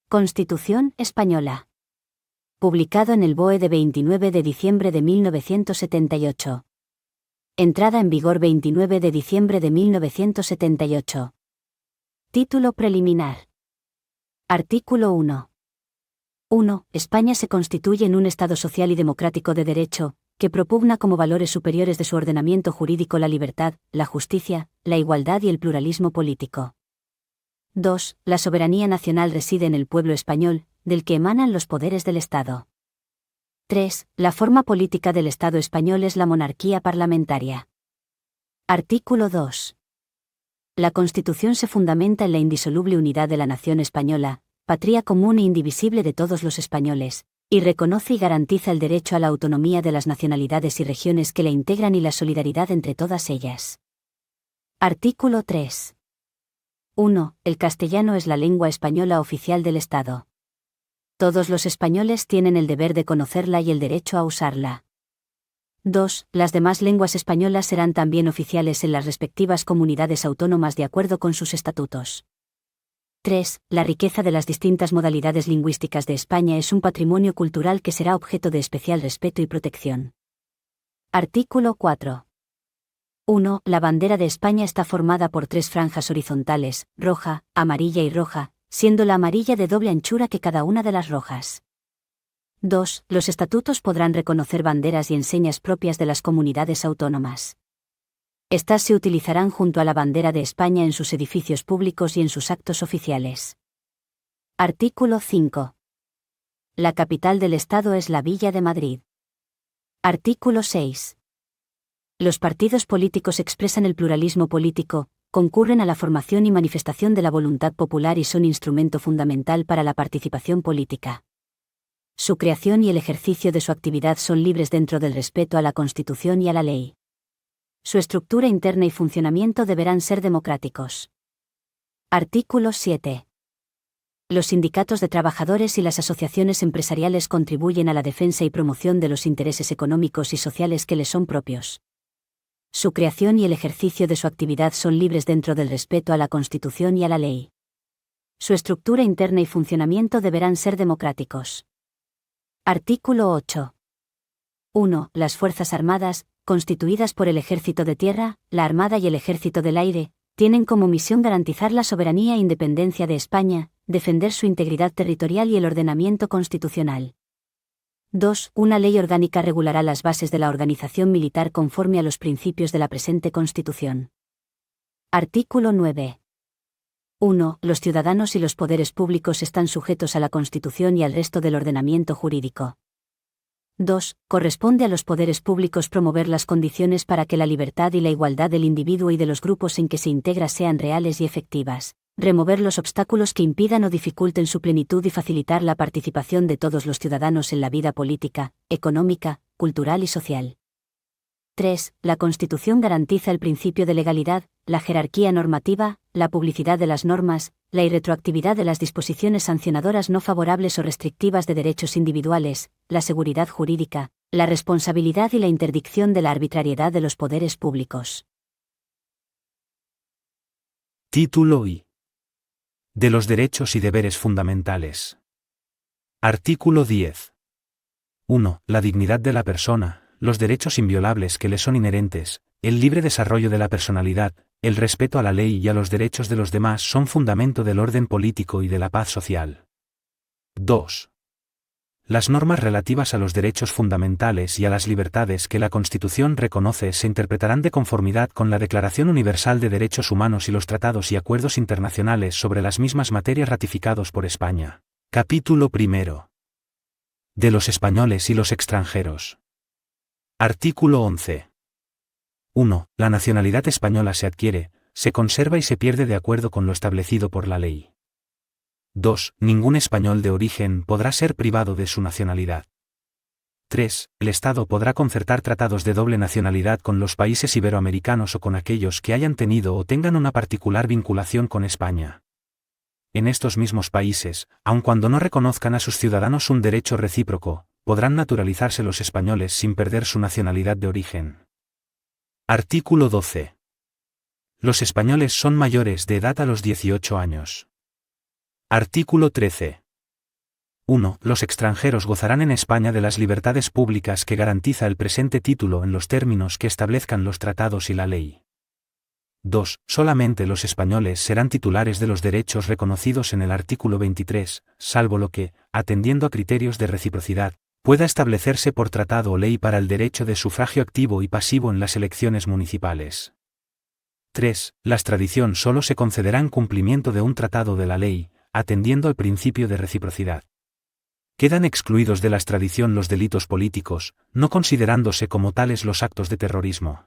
Constitución Española. Publicado en el BOE de 29 de diciembre de 1978. Entrada en vigor 29 de diciembre de 1978. Título preliminar. Artículo 1. 1. España se constituye en un Estado social y democrático de derecho, que propugna como valores superiores de su ordenamiento jurídico la libertad, la justicia, la igualdad y el pluralismo político. 2. La soberanía nacional reside en el pueblo español, del que emanan los poderes del Estado. 3. La forma política del Estado español es la monarquía parlamentaria. Artículo 2. La Constitución se fundamenta en la indisoluble unidad de la nación española, patria común e indivisible de todos los españoles, y reconoce y garantiza el derecho a la autonomía de las nacionalidades y regiones que la integran y la solidaridad entre todas ellas. Artículo 3. 1. El castellano es la lengua española oficial del Estado. Todos los españoles tienen el deber de conocerla y el derecho a usarla. 2. Las demás lenguas españolas serán también oficiales en las respectivas comunidades autónomas de acuerdo con sus estatutos. 3. La riqueza de las distintas modalidades lingüísticas de España es un patrimonio cultural que será objeto de especial respeto y protección. Artículo 4. 1. La bandera de España está formada por 3 franjas horizontales, roja, amarilla y roja, siendo la amarilla de doble anchura que cada una de las rojas. 2. Los estatutos podrán reconocer banderas y enseñas propias de las comunidades autónomas. Estas se utilizarán junto a la bandera de España en sus edificios públicos y en sus actos oficiales. Artículo 5. La capital del Estado es la Villa de Madrid. Artículo 6. Los partidos políticos expresan el pluralismo político, concurren a la formación y manifestación de la voluntad popular y son instrumento fundamental para la participación política. Su creación y el ejercicio de su actividad son libres dentro del respeto a la Constitución y a la ley. Su estructura interna y funcionamiento deberán ser democráticos. Artículo 7. Los sindicatos de trabajadores y las asociaciones empresariales contribuyen a la defensa y promoción de los intereses económicos y sociales que les son propios. Su creación y el ejercicio de su actividad son libres dentro del respeto a la Constitución y a la ley. Su estructura interna y funcionamiento deberán ser democráticos. Artículo 8. 1. Las Fuerzas Armadas, constituidas por el Ejército de Tierra, la Armada y el Ejército del Aire, tienen como misión garantizar la soberanía e independencia de España, defender su integridad territorial y el ordenamiento constitucional. 2. Una ley orgánica regulará las bases de la organización militar conforme a los principios de la presente Constitución. Artículo 9. 1. Los ciudadanos y los poderes públicos están sujetos a la Constitución y al resto del ordenamiento jurídico. 2. Corresponde a los poderes públicos promover las condiciones para que la libertad y la igualdad del individuo y de los grupos en que se integra sean reales y efectivas, remover los obstáculos que impidan o dificulten su plenitud y facilitar la participación de todos los ciudadanos en la vida política, económica, cultural y social. 3. La Constitución garantiza el principio de legalidad, la jerarquía normativa, la publicidad de las normas, la irretroactividad de las disposiciones sancionadoras no favorables o restrictivas de derechos individuales, la seguridad jurídica, la responsabilidad y la interdicción de la arbitrariedad de los poderes públicos. Título I. De los derechos y deberes fundamentales. Artículo 10. 1. La dignidad de la persona, los derechos inviolables que le son inherentes, el libre desarrollo de la personalidad, el respeto a la ley y a los derechos de los demás son fundamento del orden político y de la paz social. 2. Las normas relativas a los derechos fundamentales y a las libertades que la Constitución reconoce se interpretarán de conformidad con la Declaración Universal de Derechos Humanos y los tratados y acuerdos internacionales sobre las mismas materias ratificados por España. Capítulo 1. De los españoles y los extranjeros. Artículo 11. 1. La nacionalidad española se adquiere, se conserva y se pierde de acuerdo con lo establecido por la ley. 2. Ningún español de origen podrá ser privado de su nacionalidad. 3. El Estado podrá concertar tratados de doble nacionalidad con los países iberoamericanos o con aquellos que hayan tenido o tengan una particular vinculación con España. En estos mismos países, aun cuando no reconozcan a sus ciudadanos un derecho recíproco, podrán naturalizarse los españoles sin perder su nacionalidad de origen. Artículo 12. Los españoles son mayores de edad a los 18 años. Artículo 13. 1. Los extranjeros gozarán en España de las libertades públicas que garantiza el presente título en los términos que establezcan los tratados y la ley. 2. Solamente los españoles serán titulares de los derechos reconocidos en el artículo 23, salvo lo que, atendiendo a criterios de reciprocidad, pueda establecerse por tratado o ley para el derecho de sufragio activo y pasivo en las elecciones municipales. 3. La extradición solo se concederá en cumplimiento de un tratado de la ley, atendiendo al principio de reciprocidad. Quedan excluidos de la extradición los delitos políticos, no considerándose como tales los actos de terrorismo.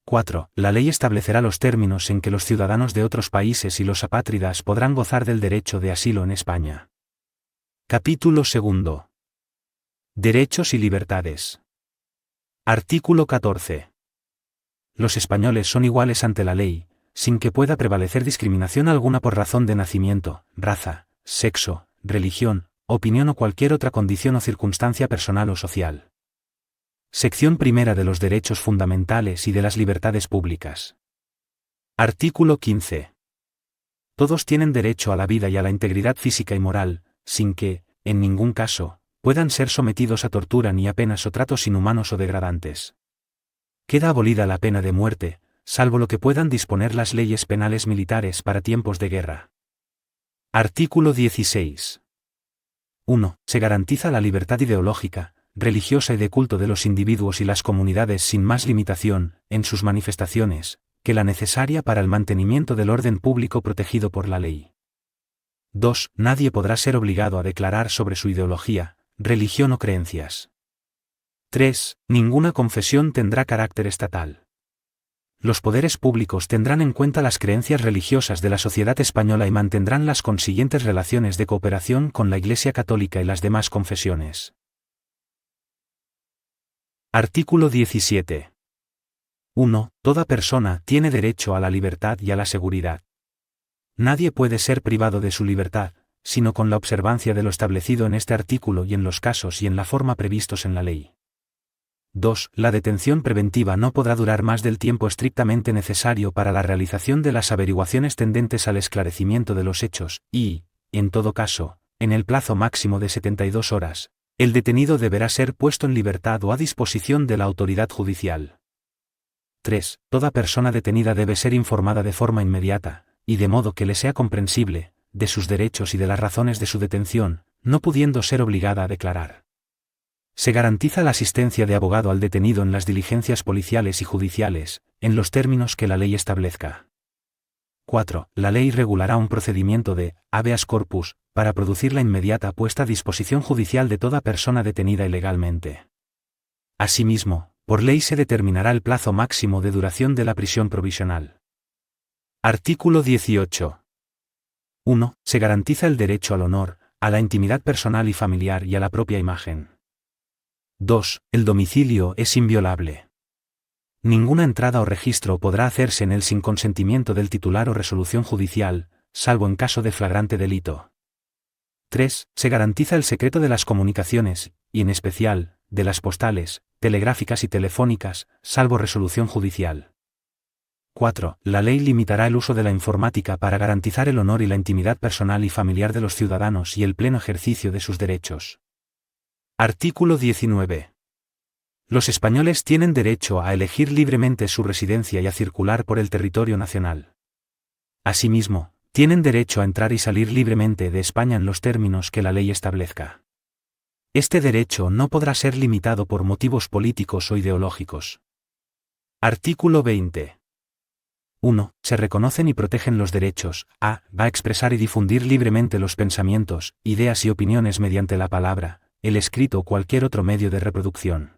4. La ley establecerá los términos en que los ciudadanos de otros países y los apátridas podrán gozar del derecho de asilo en España. Capítulo 2. Derechos y libertades. Artículo 14. Los españoles son iguales ante la ley, sin que pueda prevalecer discriminación alguna por razón de nacimiento, raza, sexo, religión, opinión o cualquier otra condición o circunstancia personal o social. Sección primera de los derechos fundamentales y de las libertades públicas. Artículo 15. Todos tienen derecho a la vida y a la integridad física y moral, sin que, en ningún caso, puedan ser sometidos a tortura ni a penas o tratos inhumanos o degradantes. Queda abolida la pena de muerte, salvo lo que puedan disponer las leyes penales militares para tiempos de guerra. Artículo 16. 1. Se garantiza la libertad ideológica, religiosa y de culto de los individuos y las comunidades sin más limitación, en sus manifestaciones, que la necesaria para el mantenimiento del orden público protegido por la ley. 2. Nadie podrá ser obligado a declarar sobre su ideología, religión o creencias. 3. Ninguna confesión tendrá carácter estatal. Los poderes públicos tendrán en cuenta las creencias religiosas de la sociedad española y mantendrán las consiguientes relaciones de cooperación con la Iglesia Católica y las demás confesiones. Artículo 17. 1. Toda persona tiene derecho a la libertad y a la seguridad. Nadie puede ser privado de su libertad, sino con la observancia de lo establecido en este artículo y en los casos y en la forma previstos en la ley. 2. La detención preventiva no podrá durar más del tiempo estrictamente necesario para la realización de las averiguaciones tendentes al esclarecimiento de los hechos, y, en todo caso, en el plazo máximo de 72 horas, el detenido deberá ser puesto en libertad o a disposición de la autoridad judicial. 3. Toda persona detenida debe ser informada de forma inmediata, y de modo que le sea comprensible, de sus derechos y de las razones de su detención, no pudiendo ser obligada a declarar. Se garantiza la asistencia de abogado al detenido en las diligencias policiales y judiciales, en los términos que la ley establezca. 4. La ley regulará un procedimiento de habeas corpus, para producir la inmediata puesta a disposición judicial de toda persona detenida ilegalmente. Asimismo, por ley se determinará el plazo máximo de duración de la prisión provisional. Artículo 18. 1. Se garantiza el derecho al honor, a la intimidad personal y familiar y a la propia imagen. 2. El domicilio es inviolable. Ninguna entrada o registro podrá hacerse en él sin consentimiento del titular o resolución judicial, salvo en caso de flagrante delito. 3. Se garantiza el secreto de las comunicaciones, y en especial, de las postales, telegráficas y telefónicas, salvo resolución judicial. 4. La ley limitará el uso de la informática para garantizar el honor y la intimidad personal y familiar de los ciudadanos y el pleno ejercicio de sus derechos. Artículo 19. Los españoles tienen derecho a elegir libremente su residencia y a circular por el territorio nacional. Asimismo, tienen derecho a entrar y salir libremente de España en los términos que la ley establezca. Este derecho no podrá ser limitado por motivos políticos o ideológicos. Artículo 20. 1. Se reconocen y protegen los derechos a expresar y difundir libremente los pensamientos, ideas y opiniones mediante la palabra, el escrito o cualquier otro medio de reproducción.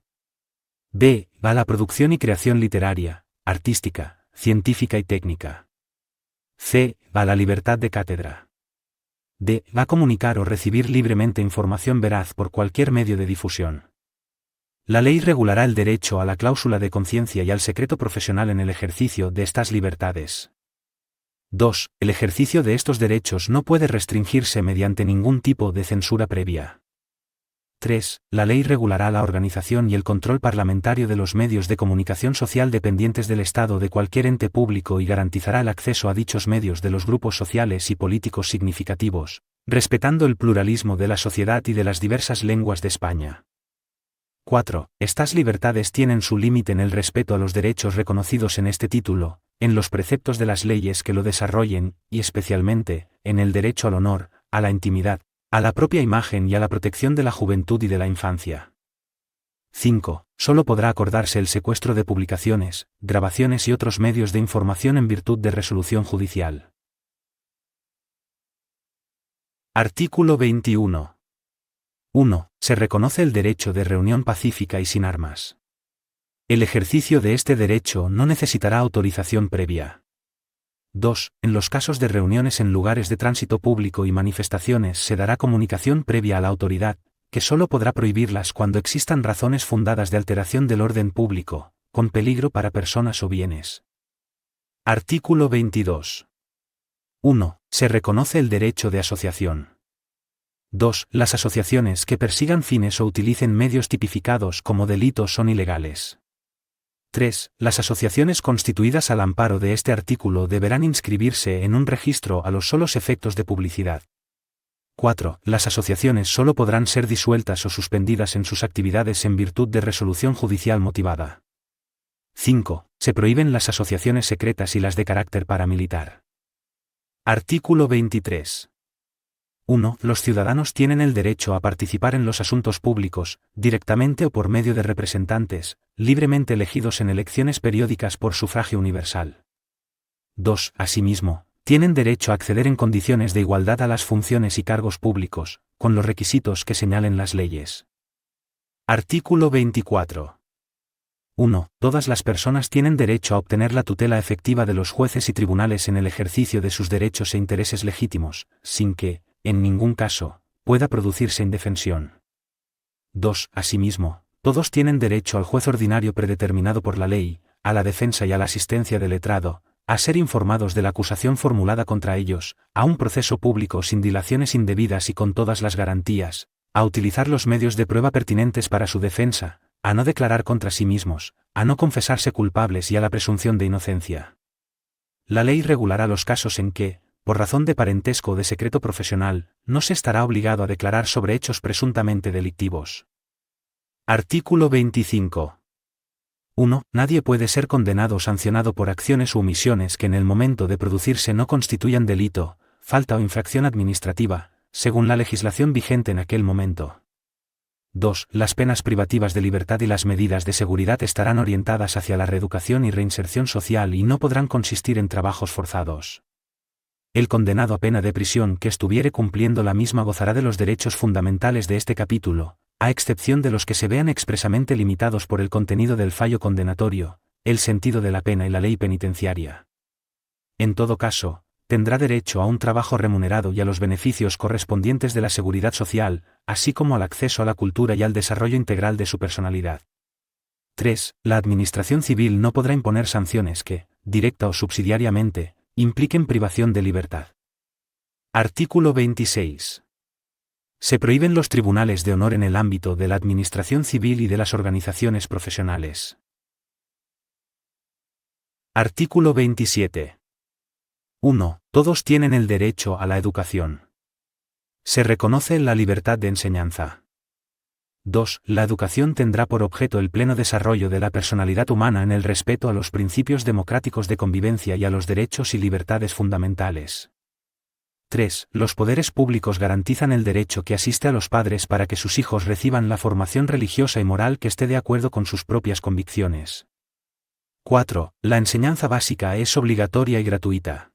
B. A la producción y creación literaria, artística, científica y técnica. C. A la libertad de cátedra. D. A comunicar o recibir libremente información veraz por cualquier medio de difusión. La ley regulará el derecho a la cláusula de conciencia y al secreto profesional en el ejercicio de estas libertades. 2. El ejercicio de estos derechos no puede restringirse mediante ningún tipo de censura previa. 3. La ley regulará la organización y el control parlamentario de los medios de comunicación social dependientes del Estado de cualquier ente público y garantizará el acceso a dichos medios de los grupos sociales y políticos significativos, respetando el pluralismo de la sociedad y de las diversas lenguas de España. 4. Estas libertades tienen su límite en el respeto a los derechos reconocidos en este título, en los preceptos de las leyes que lo desarrollen, y especialmente, en el derecho al honor, a la intimidad, a la propia imagen y a la protección de la juventud y de la infancia. 5. Solo podrá acordarse el secuestro de publicaciones, grabaciones y otros medios de información en virtud de resolución judicial. Artículo 21. 1. Se reconoce el derecho de reunión pacífica y sin armas. El ejercicio de este derecho no necesitará autorización previa. 2. En los casos de reuniones en lugares de tránsito público y manifestaciones se dará comunicación previa a la autoridad, que solo podrá prohibirlas cuando existan razones fundadas de alteración del orden público, con peligro para personas o bienes. Artículo 22. 1. Se reconoce el derecho de asociación. 2. Las asociaciones que persigan fines o utilicen medios tipificados como delitos son ilegales. 3. Las asociaciones constituidas al amparo de este artículo deberán inscribirse en un registro a los solos efectos de publicidad. 4. Las asociaciones solo podrán ser disueltas o suspendidas en sus actividades en virtud de resolución judicial motivada. 5. Se prohíben las asociaciones secretas y las de carácter paramilitar. Artículo 23. 1. Los ciudadanos tienen el derecho a participar en los asuntos públicos, directamente o por medio de representantes, libremente elegidos en elecciones periódicas por sufragio universal. 2. Asimismo, tienen derecho a acceder en condiciones de igualdad a las funciones y cargos públicos, con los requisitos que señalen las leyes. Artículo 24. 1. Todas las personas tienen derecho a obtener la tutela efectiva de los jueces y tribunales en el ejercicio de sus derechos e intereses legítimos, sin que, en ningún caso, pueda producirse indefensión. 2. Asimismo, todos tienen derecho al juez ordinario predeterminado por la ley, a la defensa y a la asistencia del letrado, a ser informados de la acusación formulada contra ellos, a un proceso público sin dilaciones indebidas y con todas las garantías, a utilizar los medios de prueba pertinentes para su defensa, a no declarar contra sí mismos, a no confesarse culpables y a la presunción de inocencia. La ley regulará los casos en que, por razón de parentesco o de secreto profesional, no se estará obligado a declarar sobre hechos presuntamente delictivos. Artículo 25. 1. Nadie puede ser condenado o sancionado por acciones u omisiones que en el momento de producirse no constituyan delito, falta o infracción administrativa, según la legislación vigente en aquel momento. 2. Las penas privativas de libertad y las medidas de seguridad estarán orientadas hacia la reeducación y reinserción social y no podrán consistir en trabajos forzados. El condenado a pena de prisión que estuviere cumpliendo la misma gozará de los derechos fundamentales de este capítulo, a excepción de los que se vean expresamente limitados por el contenido del fallo condenatorio, el sentido de la pena y la ley penitenciaria. En todo caso, tendrá derecho a un trabajo remunerado y a los beneficios correspondientes de la seguridad social, así como al acceso a la cultura y al desarrollo integral de su personalidad. 3. La Administración civil no podrá imponer sanciones que, directa o subsidiariamente, impliquen privación de libertad. Artículo 26. Se prohíben los tribunales de honor en el ámbito de la administración civil y de las organizaciones profesionales. Artículo 27. 1. Todos tienen el derecho a la educación. Se reconoce la libertad de enseñanza. 2. La educación tendrá por objeto el pleno desarrollo de la personalidad humana en el respeto a los principios democráticos de convivencia y a los derechos y libertades fundamentales. 3. Los poderes públicos garantizan el derecho que asiste a los padres para que sus hijos reciban la formación religiosa y moral que esté de acuerdo con sus propias convicciones. 4. La enseñanza básica es obligatoria y gratuita.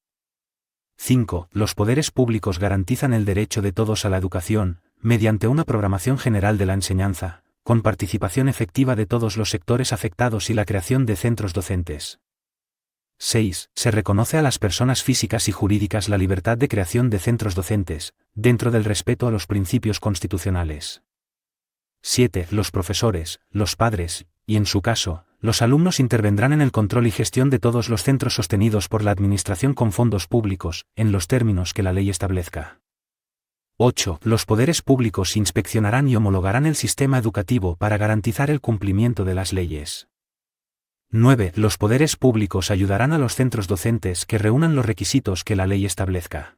5. Los poderes públicos garantizan el derecho de todos a la educación, mediante una programación general de la enseñanza, con participación efectiva de todos los sectores afectados y la creación de centros docentes. 6. Se reconoce a las personas físicas y jurídicas la libertad de creación de centros docentes, dentro del respeto a los principios constitucionales. 7. Los profesores, los padres, y en su caso, los alumnos intervendrán en el control y gestión de todos los centros sostenidos por la Administración con fondos públicos, en los términos que la ley establezca. 8. Los poderes públicos inspeccionarán y homologarán el sistema educativo para garantizar el cumplimiento de las leyes. 9. Los poderes públicos ayudarán a los centros docentes que reúnan los requisitos que la ley establezca.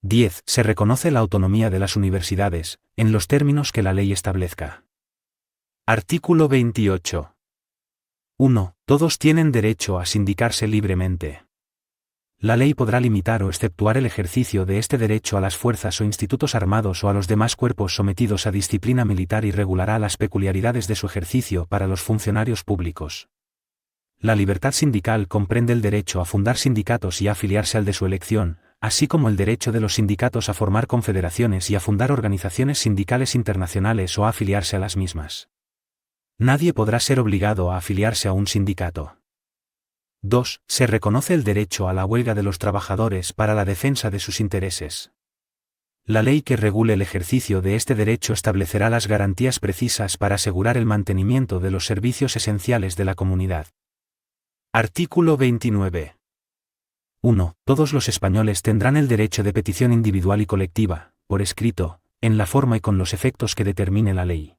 10. Se reconoce la autonomía de las universidades, en los términos que la ley establezca. Artículo 28. 1. Todos tienen derecho a sindicarse libremente. La ley podrá limitar o exceptuar el ejercicio de este derecho a las fuerzas o institutos armados o a los demás cuerpos sometidos a disciplina militar y regulará las peculiaridades de su ejercicio para los funcionarios públicos. La libertad sindical comprende el derecho a fundar sindicatos y a afiliarse al de su elección, así como el derecho de los sindicatos a formar confederaciones y a fundar organizaciones sindicales internacionales o a afiliarse a las mismas. Nadie podrá ser obligado a afiliarse a un sindicato. 2. Se reconoce el derecho a la huelga de los trabajadores para la defensa de sus intereses. La ley que regule el ejercicio de este derecho establecerá las garantías precisas para asegurar el mantenimiento de los servicios esenciales de la comunidad. Artículo 29. 1. Todos los españoles tendrán el derecho de petición individual y colectiva, por escrito, en la forma y con los efectos que determine la ley.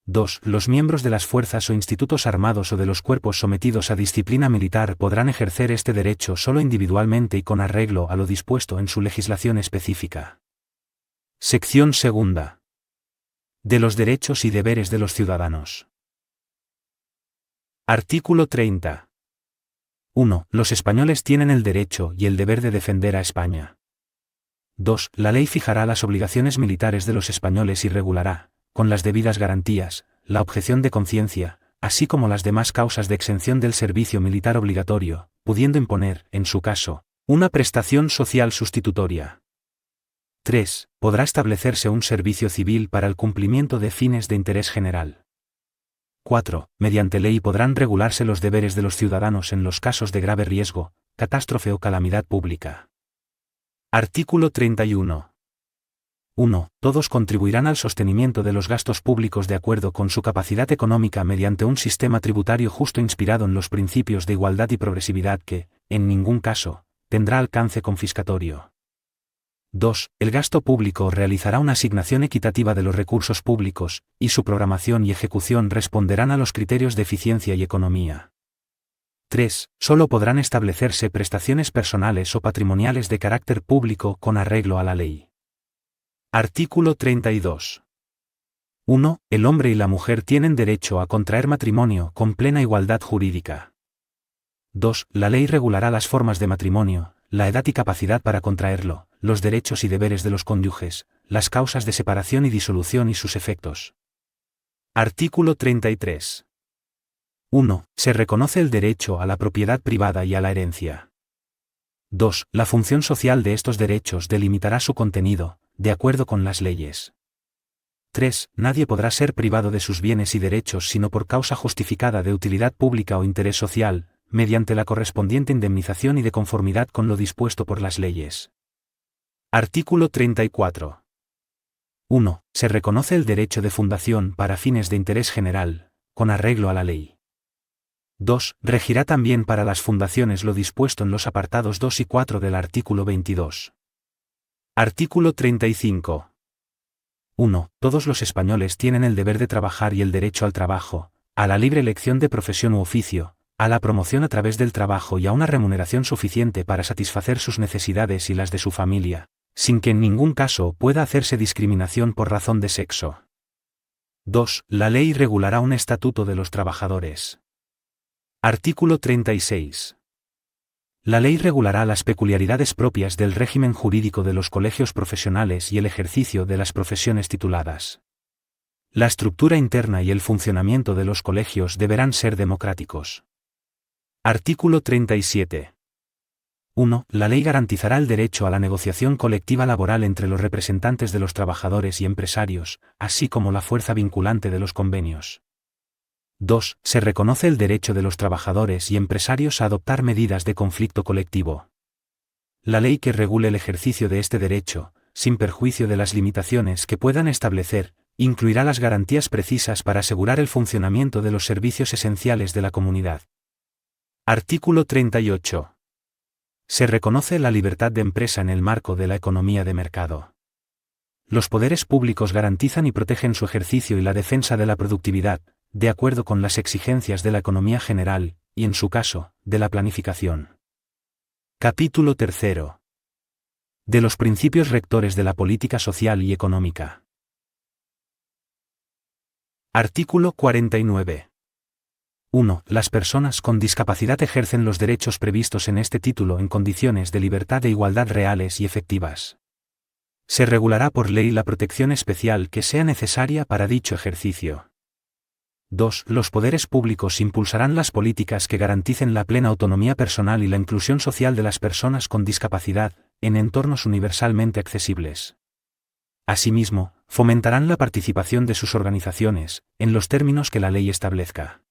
2. Los miembros de las fuerzas o institutos armados o de los cuerpos sometidos a disciplina militar podrán ejercer este derecho solo individualmente y con arreglo a lo dispuesto en su legislación específica. Sección segunda. De los derechos y deberes de los ciudadanos. Artículo 30. 1. Los españoles tienen el derecho y el deber de defender a España. 2. La ley fijará las obligaciones militares de los españoles y regulará, con las debidas garantías, la objeción de conciencia, así como las demás causas de exención del servicio militar obligatorio, pudiendo imponer, en su caso, una prestación social sustitutoria. 3. Podrá establecerse un servicio civil para el cumplimiento de fines de interés general. 4. Mediante ley podrán regularse los deberes de los ciudadanos en los casos de grave riesgo, catástrofe o calamidad pública. Artículo 31. 1. Todos contribuirán al sostenimiento de los gastos públicos de acuerdo con su capacidad económica mediante un sistema tributario justo inspirado en los principios de igualdad y progresividad que, en ningún caso, tendrá alcance confiscatorio. 2. El gasto público realizará una asignación equitativa de los recursos públicos, y su programación y ejecución responderán a los criterios de eficiencia y economía. 3. Solo podrán establecerse prestaciones personales o patrimoniales de carácter público con arreglo a la ley. Artículo 32. 1. El hombre y la mujer tienen derecho a contraer matrimonio con plena igualdad jurídica. 2. La ley regulará las formas de matrimonio, la edad y capacidad para contraerlo, los derechos y deberes de los cónyuges, las causas de separación y disolución y sus efectos. Artículo 33. 1. Se reconoce el derecho a la propiedad privada y a la herencia. 2. La función social de estos derechos delimitará su contenido, de acuerdo con las leyes. 3. Nadie podrá ser privado de sus bienes y derechos sino por causa justificada de utilidad pública o interés social, mediante la correspondiente indemnización y de conformidad con lo dispuesto por las leyes. Artículo 34. 1. Se reconoce el derecho de fundación para fines de interés general, con arreglo a la ley. 2. Regirá también para las fundaciones lo dispuesto en los apartados 2 y 4 del artículo 22. Artículo 35. 1. Todos los españoles tienen el deber de trabajar y el derecho al trabajo, a la libre elección de profesión u oficio, a la promoción a través del trabajo y a una remuneración suficiente para satisfacer sus necesidades y las de su familia, sin que en ningún caso pueda hacerse discriminación por razón de sexo. 2. La ley regulará un estatuto de los trabajadores. Artículo 36. La ley regulará las peculiaridades propias del régimen jurídico de los colegios profesionales y el ejercicio de las profesiones tituladas. La estructura interna y el funcionamiento de los colegios deberán ser democráticos. Artículo 37. 1. La ley garantizará el derecho a la negociación colectiva laboral entre los representantes de los trabajadores y empresarios, así como la fuerza vinculante de los convenios. 2. Se reconoce el derecho de los trabajadores y empresarios a adoptar medidas de conflicto colectivo. La ley que regule el ejercicio de este derecho, sin perjuicio de las limitaciones que puedan establecer, incluirá las garantías precisas para asegurar el funcionamiento de los servicios esenciales de la comunidad. Artículo 38. Se reconoce la libertad de empresa en el marco de la economía de mercado. Los poderes públicos garantizan y protegen su ejercicio y la defensa de la productividad, de acuerdo con las exigencias de la economía general, y en su caso, de la planificación. Capítulo 3. De los principios rectores de la política social y económica. Artículo 49. 1. Las personas con discapacidad ejercen los derechos previstos en este título en condiciones de libertad e igualdad reales y efectivas. Se regulará por ley la protección especial que sea necesaria para dicho ejercicio. 2. Los poderes públicos impulsarán las políticas que garanticen la plena autonomía personal y la inclusión social de las personas con discapacidad, en entornos universalmente accesibles. Asimismo, fomentarán la participación de sus organizaciones, en los términos que la ley establezca.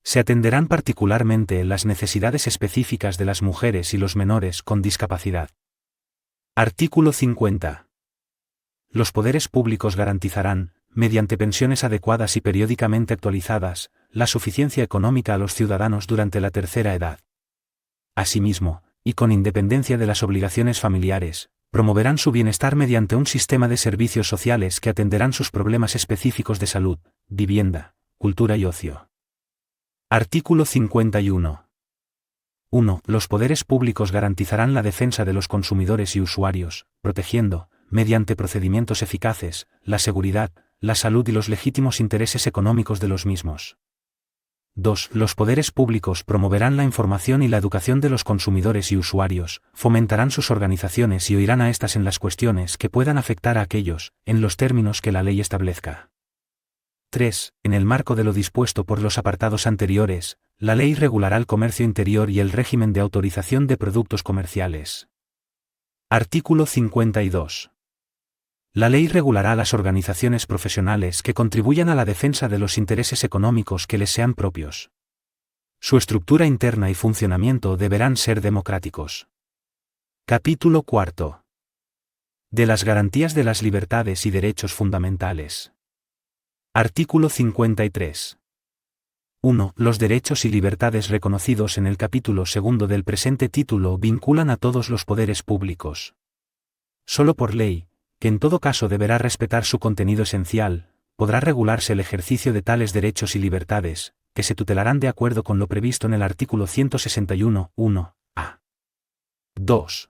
Se atenderán particularmente las necesidades específicas de las mujeres y los menores con discapacidad. Artículo 50. Los poderes públicos garantizarán, mediante pensiones adecuadas y periódicamente actualizadas, la suficiencia económica a los ciudadanos durante la tercera edad. Asimismo, y con independencia de las obligaciones familiares, promoverán su bienestar mediante un sistema de servicios sociales que atenderán sus problemas específicos de salud, vivienda, cultura y ocio. Artículo 51. 1. Los poderes públicos garantizarán la defensa de los consumidores y usuarios, protegiendo, mediante procedimientos eficaces, la seguridad, la salud y los legítimos intereses económicos de los mismos. 2. Los poderes públicos promoverán la información y la educación de los consumidores y usuarios, fomentarán sus organizaciones y oirán a estas en las cuestiones que puedan afectar a aquellos, en los términos que la ley establezca. 3. En el marco de lo dispuesto por los apartados anteriores, la ley regulará el comercio interior y el régimen de autorización de productos comerciales. Artículo 52. La ley regulará las organizaciones profesionales que contribuyan a la defensa de los intereses económicos que les sean propios. Su estructura interna y funcionamiento deberán ser democráticos. Capítulo 4. De las garantías de las libertades y derechos fundamentales. Artículo 53. 1. Los derechos y libertades reconocidos en el capítulo 2 del presente título vinculan a todos los poderes públicos. Solo por ley, que en todo caso deberá respetar su contenido esencial, podrá regularse el ejercicio de tales derechos y libertades, que se tutelarán de acuerdo con lo previsto en el artículo 161, 1a. 2.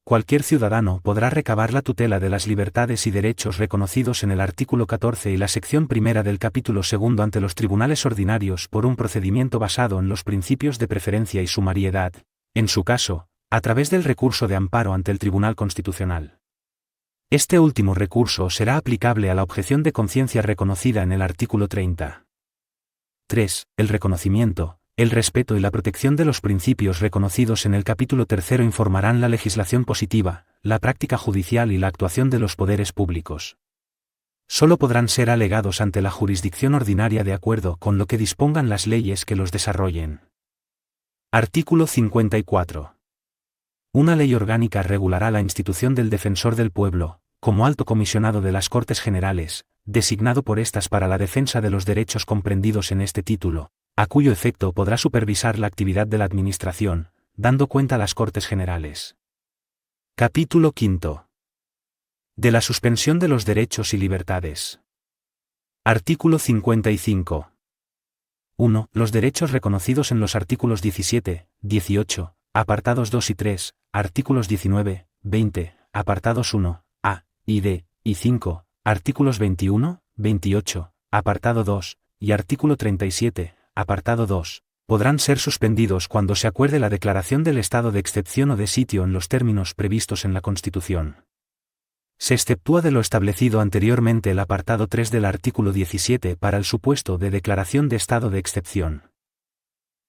Cualquier ciudadano podrá recabar la tutela de las libertades y derechos reconocidos en el artículo 14 y la sección primera del capítulo 2 ante los tribunales ordinarios por un procedimiento basado en los principios de preferencia y sumariedad, en su caso, a través del recurso de amparo ante el Tribunal Constitucional. Este último recurso será aplicable a la objeción de conciencia reconocida en el artículo 30. 3. El reconocimiento, el respeto y la protección de los principios reconocidos en el capítulo 3 informarán la legislación positiva, la práctica judicial y la actuación de los poderes públicos. Solo podrán ser alegados ante la jurisdicción ordinaria de acuerdo con lo que dispongan las leyes que los desarrollen. Artículo 54. Una ley orgánica regulará la institución del Defensor del Pueblo, como alto comisionado de las Cortes Generales, designado por estas para la defensa de los derechos comprendidos en este título, a cuyo efecto podrá supervisar la actividad de la Administración, dando cuenta a las Cortes Generales. Capítulo 5. De la suspensión de los derechos y libertades. Artículo 55. 1. Los derechos reconocidos en los artículos 17, 18, apartados 2 y 3, artículos 19, 20, apartados 1, a, y d, y 5, artículos 21, 28, apartado 2, y artículo 37, apartado 2, podrán ser suspendidos cuando se acuerde la declaración del estado de excepción o de sitio en los términos previstos en la Constitución. Se exceptúa de lo establecido anteriormente el apartado 3 del artículo 17 para el supuesto de declaración de estado de excepción.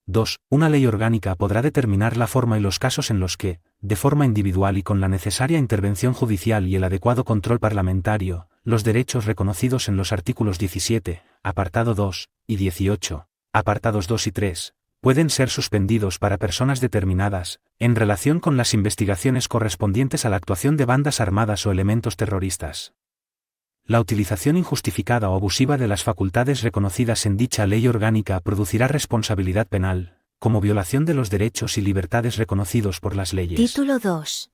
2. Una ley orgánica podrá determinar la forma y los casos en los que, de forma individual y con la necesaria intervención judicial y el adecuado control parlamentario, los derechos reconocidos en los artículos 17, apartado 2, y 18, apartados 2 y 3, pueden ser suspendidos para personas determinadas, en relación con las investigaciones correspondientes a la actuación de bandas armadas o elementos terroristas. La utilización injustificada o abusiva de las facultades reconocidas en dicha ley orgánica producirá responsabilidad penal, como violación de los derechos y libertades reconocidos por las leyes. Título 2.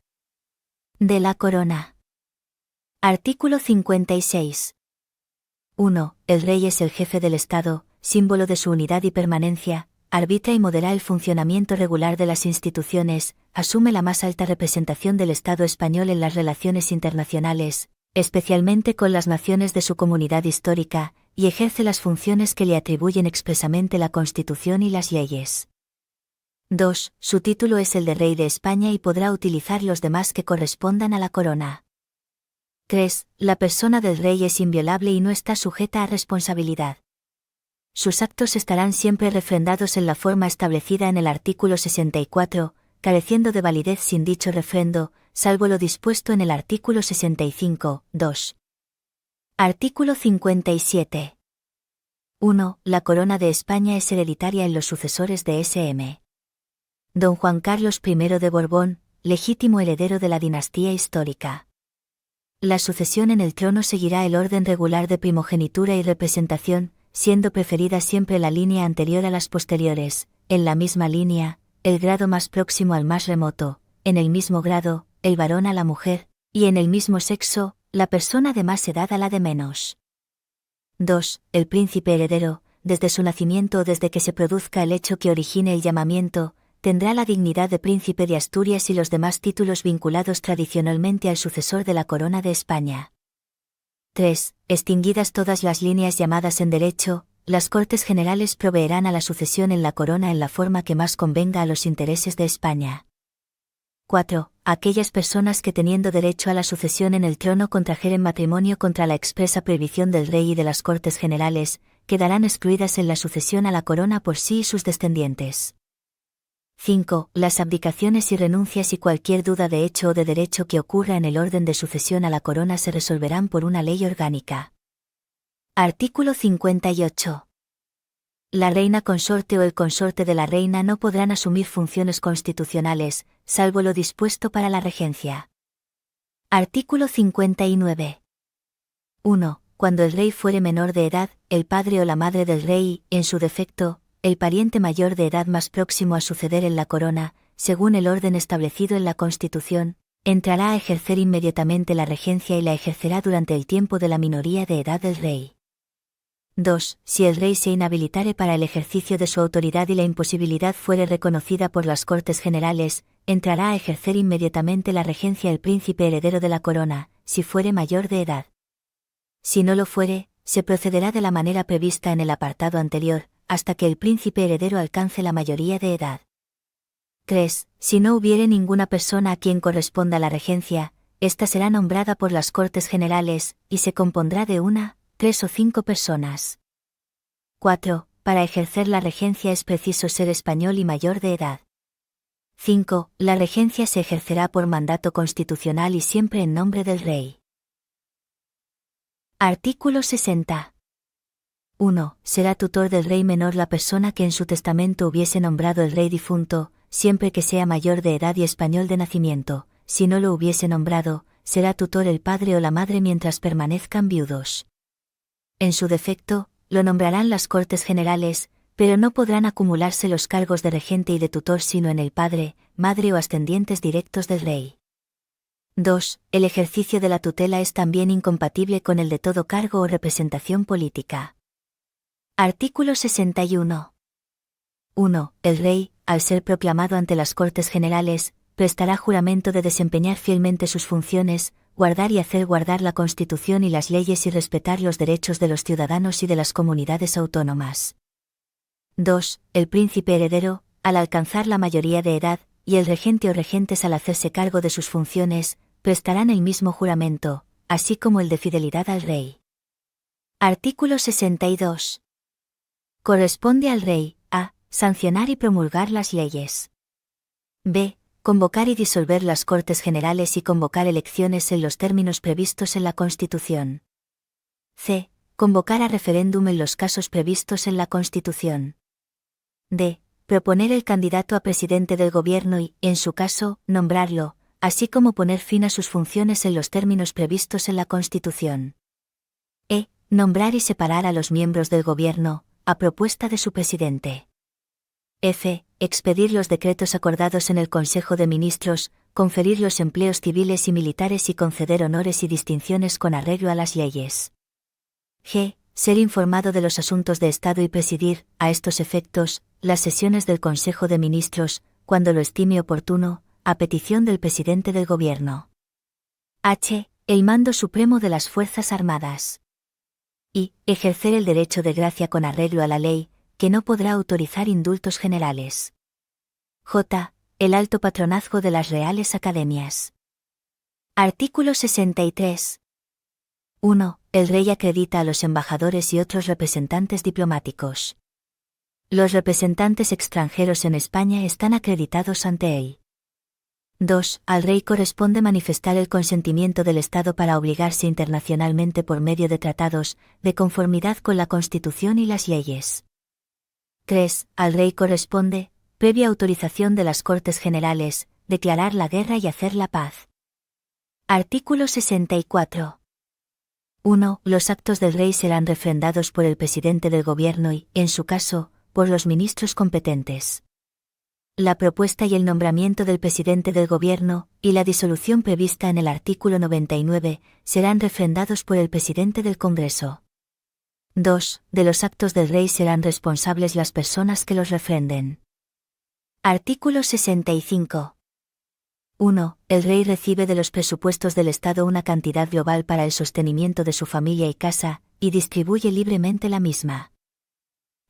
De la Corona. Artículo 56. 1. El rey es el jefe del Estado, símbolo de su unidad y permanencia, arbitra y modera el funcionamiento regular de las instituciones, asume la más alta representación del Estado español en las relaciones internacionales, especialmente con las naciones de su comunidad histórica, y ejerce las funciones que le atribuyen expresamente la Constitución y las leyes. 2. Su título es el de Rey de España y podrá utilizar los demás que correspondan a la corona. 3. La persona del rey es inviolable y no está sujeta a responsabilidad. Sus actos estarán siempre refrendados en la forma establecida en el artículo 64, careciendo de validez sin dicho refrendo, salvo lo dispuesto en el artículo 65, 2. Artículo 57. 1. La corona de España es hereditaria en los sucesores de S.M. Don Juan Carlos I de Borbón, legítimo heredero de la dinastía histórica. La sucesión en el trono seguirá el orden regular de primogenitura y representación, siendo preferida siempre la línea anterior a las posteriores, en la misma línea, el grado más próximo al más remoto, en el mismo grado, el varón a la mujer, y en el mismo sexo, la persona de más edad a la de menos. 2. El príncipe heredero, desde su nacimiento o desde que se produzca el hecho que origine el llamamiento, tendrá la dignidad de príncipe de Asturias y los demás títulos vinculados tradicionalmente al sucesor de la corona de España. 3. Extinguidas todas las líneas llamadas en derecho, las Cortes Generales proveerán a la sucesión en la corona en la forma que más convenga a los intereses de España. 4. Aquellas personas que teniendo derecho a la sucesión en el trono contrajeren matrimonio contra la expresa prohibición del rey y de las Cortes Generales, quedarán excluidas en la sucesión a la corona por sí y sus descendientes. 5. Las abdicaciones y renuncias y cualquier duda de hecho o de derecho que ocurra en el orden de sucesión a la corona se resolverán por una ley orgánica. Artículo 58. La reina consorte o el consorte de la reina no podrán asumir funciones constitucionales, salvo lo dispuesto para la regencia. Artículo 59. 1. Cuando el rey fuere menor de edad, el padre o la madre del rey, en su defecto, el pariente mayor de edad más próximo a suceder en la corona, según el orden establecido en la Constitución, entrará a ejercer inmediatamente la regencia y la ejercerá durante el tiempo de la minoría de edad del rey. 2. Si el rey se inhabilitare para el ejercicio de su autoridad y la imposibilidad fuere reconocida por las Cortes Generales, entrará a ejercer inmediatamente la regencia el príncipe heredero de la corona, si fuere mayor de edad. Si no lo fuere, se procederá de la manera prevista en el apartado anterior, hasta que el príncipe heredero alcance la mayoría de edad. 3. Si no hubiere ninguna persona a quien corresponda la regencia, ésta será nombrada por las Cortes Generales, y se compondrá de 1, 3 o 5 personas. 4. Para ejercer la regencia es preciso ser español y mayor de edad. 5. La regencia se ejercerá por mandato constitucional y siempre en nombre del rey. Artículo 60. 1. Será tutor del rey menor la persona que en su testamento hubiese nombrado el rey difunto, siempre que sea mayor de edad y español de nacimiento. Si no lo hubiese nombrado, será tutor el padre o la madre mientras permanezcan viudos. En su defecto, lo nombrarán las Cortes Generales, pero no podrán acumularse los cargos de regente y de tutor sino en el padre, madre o ascendientes directos del rey. 2. El ejercicio de la tutela es también incompatible con el de todo cargo o representación política. Artículo 61. 1. El rey, al ser proclamado ante las Cortes Generales, prestará juramento de desempeñar fielmente sus funciones, guardar y hacer guardar la Constitución y las leyes y respetar los derechos de los ciudadanos y de las comunidades autónomas. 2. El príncipe heredero, al alcanzar la mayoría de edad, y el regente o regentes al hacerse cargo de sus funciones, prestarán el mismo juramento, así como el de fidelidad al rey. Artículo 62. Corresponde al rey, a. Sancionar y promulgar las leyes. b. Convocar y disolver las Cortes Generales y convocar elecciones en los términos previstos en la Constitución. c. Convocar a referéndum en los casos previstos en la Constitución. d. Proponer el candidato a presidente del Gobierno y, en su caso, nombrarlo, así como poner fin a sus funciones en los términos previstos en la Constitución. e. Nombrar y separar a los miembros del Gobierno, a propuesta de su presidente. f. Expedir los decretos acordados en el Consejo de Ministros, conferir los empleos civiles y militares y conceder honores y distinciones con arreglo a las leyes. g. ser informado de los asuntos de Estado y presidir, a estos efectos, las sesiones del Consejo de Ministros, cuando lo estime oportuno, a petición del presidente del Gobierno. H. El mando supremo de las Fuerzas Armadas. Y. Ejercer el derecho de gracia con arreglo a la ley, que no podrá autorizar indultos generales. J. El alto patronazgo de las Reales Academias. Artículo 63. 1. El rey acredita a los embajadores y otros representantes diplomáticos. Los representantes extranjeros en España están acreditados ante él. 2. Al rey corresponde manifestar el consentimiento del Estado para obligarse internacionalmente por medio de tratados, de conformidad con la Constitución y las leyes. 3. Al rey corresponde, previa autorización de las Cortes Generales, declarar la guerra y hacer la paz. Artículo 64. 1. Los actos del rey serán refrendados por el presidente del Gobierno y, en su caso, por los ministros competentes. La propuesta y el nombramiento del presidente del Gobierno, y la disolución prevista en el artículo 99, serán refrendados por el presidente del Congreso. 2. De los actos del rey serán responsables las personas que los refrenden. Artículo 65. 1. El rey recibe de los presupuestos del Estado una cantidad global para el sostenimiento de su familia y casa, y distribuye libremente la misma.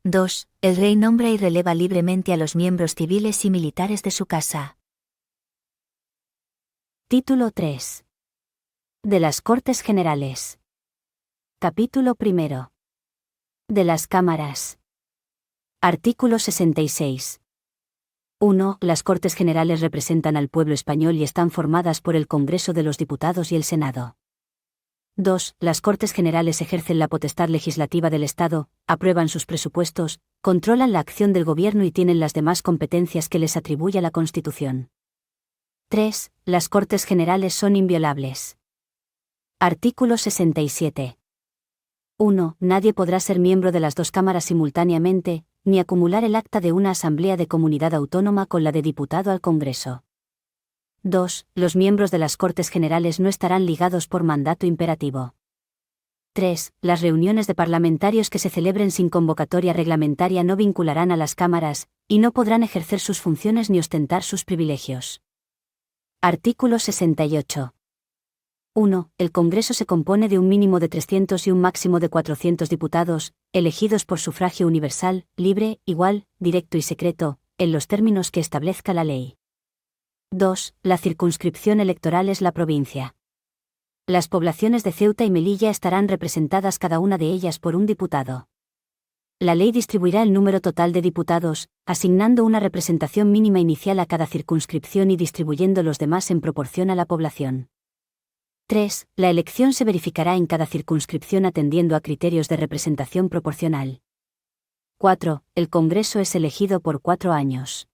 2. El rey nombra y releva libremente a los miembros civiles y militares de su casa. Título 3. De las Cortes Generales. Capítulo 1. De las Cámaras. Artículo 66. 1. Las Cortes Generales representan al pueblo español y están formadas por el Congreso de los Diputados y el Senado. 2. Las Cortes Generales ejercen la potestad legislativa del Estado, aprueban sus presupuestos, controlan la acción del Gobierno y tienen las demás competencias que les atribuye la Constitución. 3. Las Cortes Generales son inviolables. Artículo 67. 1. Nadie podrá ser miembro de las dos cámaras simultáneamente, ni acumular el acta de una asamblea de comunidad autónoma con la de diputado al Congreso. 2. Los miembros de las Cortes Generales no estarán ligados por mandato imperativo. 3. Las reuniones de parlamentarios que se celebren sin convocatoria reglamentaria no vincularán a las cámaras, y no podrán ejercer sus funciones ni ostentar sus privilegios. Artículo 68. 1. El Congreso se compone de un mínimo de 300 y un máximo de 400 diputados, elegidos por sufragio universal, libre, igual, directo y secreto, en los términos que establezca la ley. 2. La circunscripción electoral es la provincia. Las poblaciones de Ceuta y Melilla estarán representadas cada una de ellas por un diputado. La ley distribuirá el número total de diputados, asignando una representación mínima inicial a cada circunscripción y distribuyendo los demás en proporción a la población. 3. La elección se verificará en cada circunscripción atendiendo a criterios de representación proporcional. 4. El Congreso es elegido por 4 años.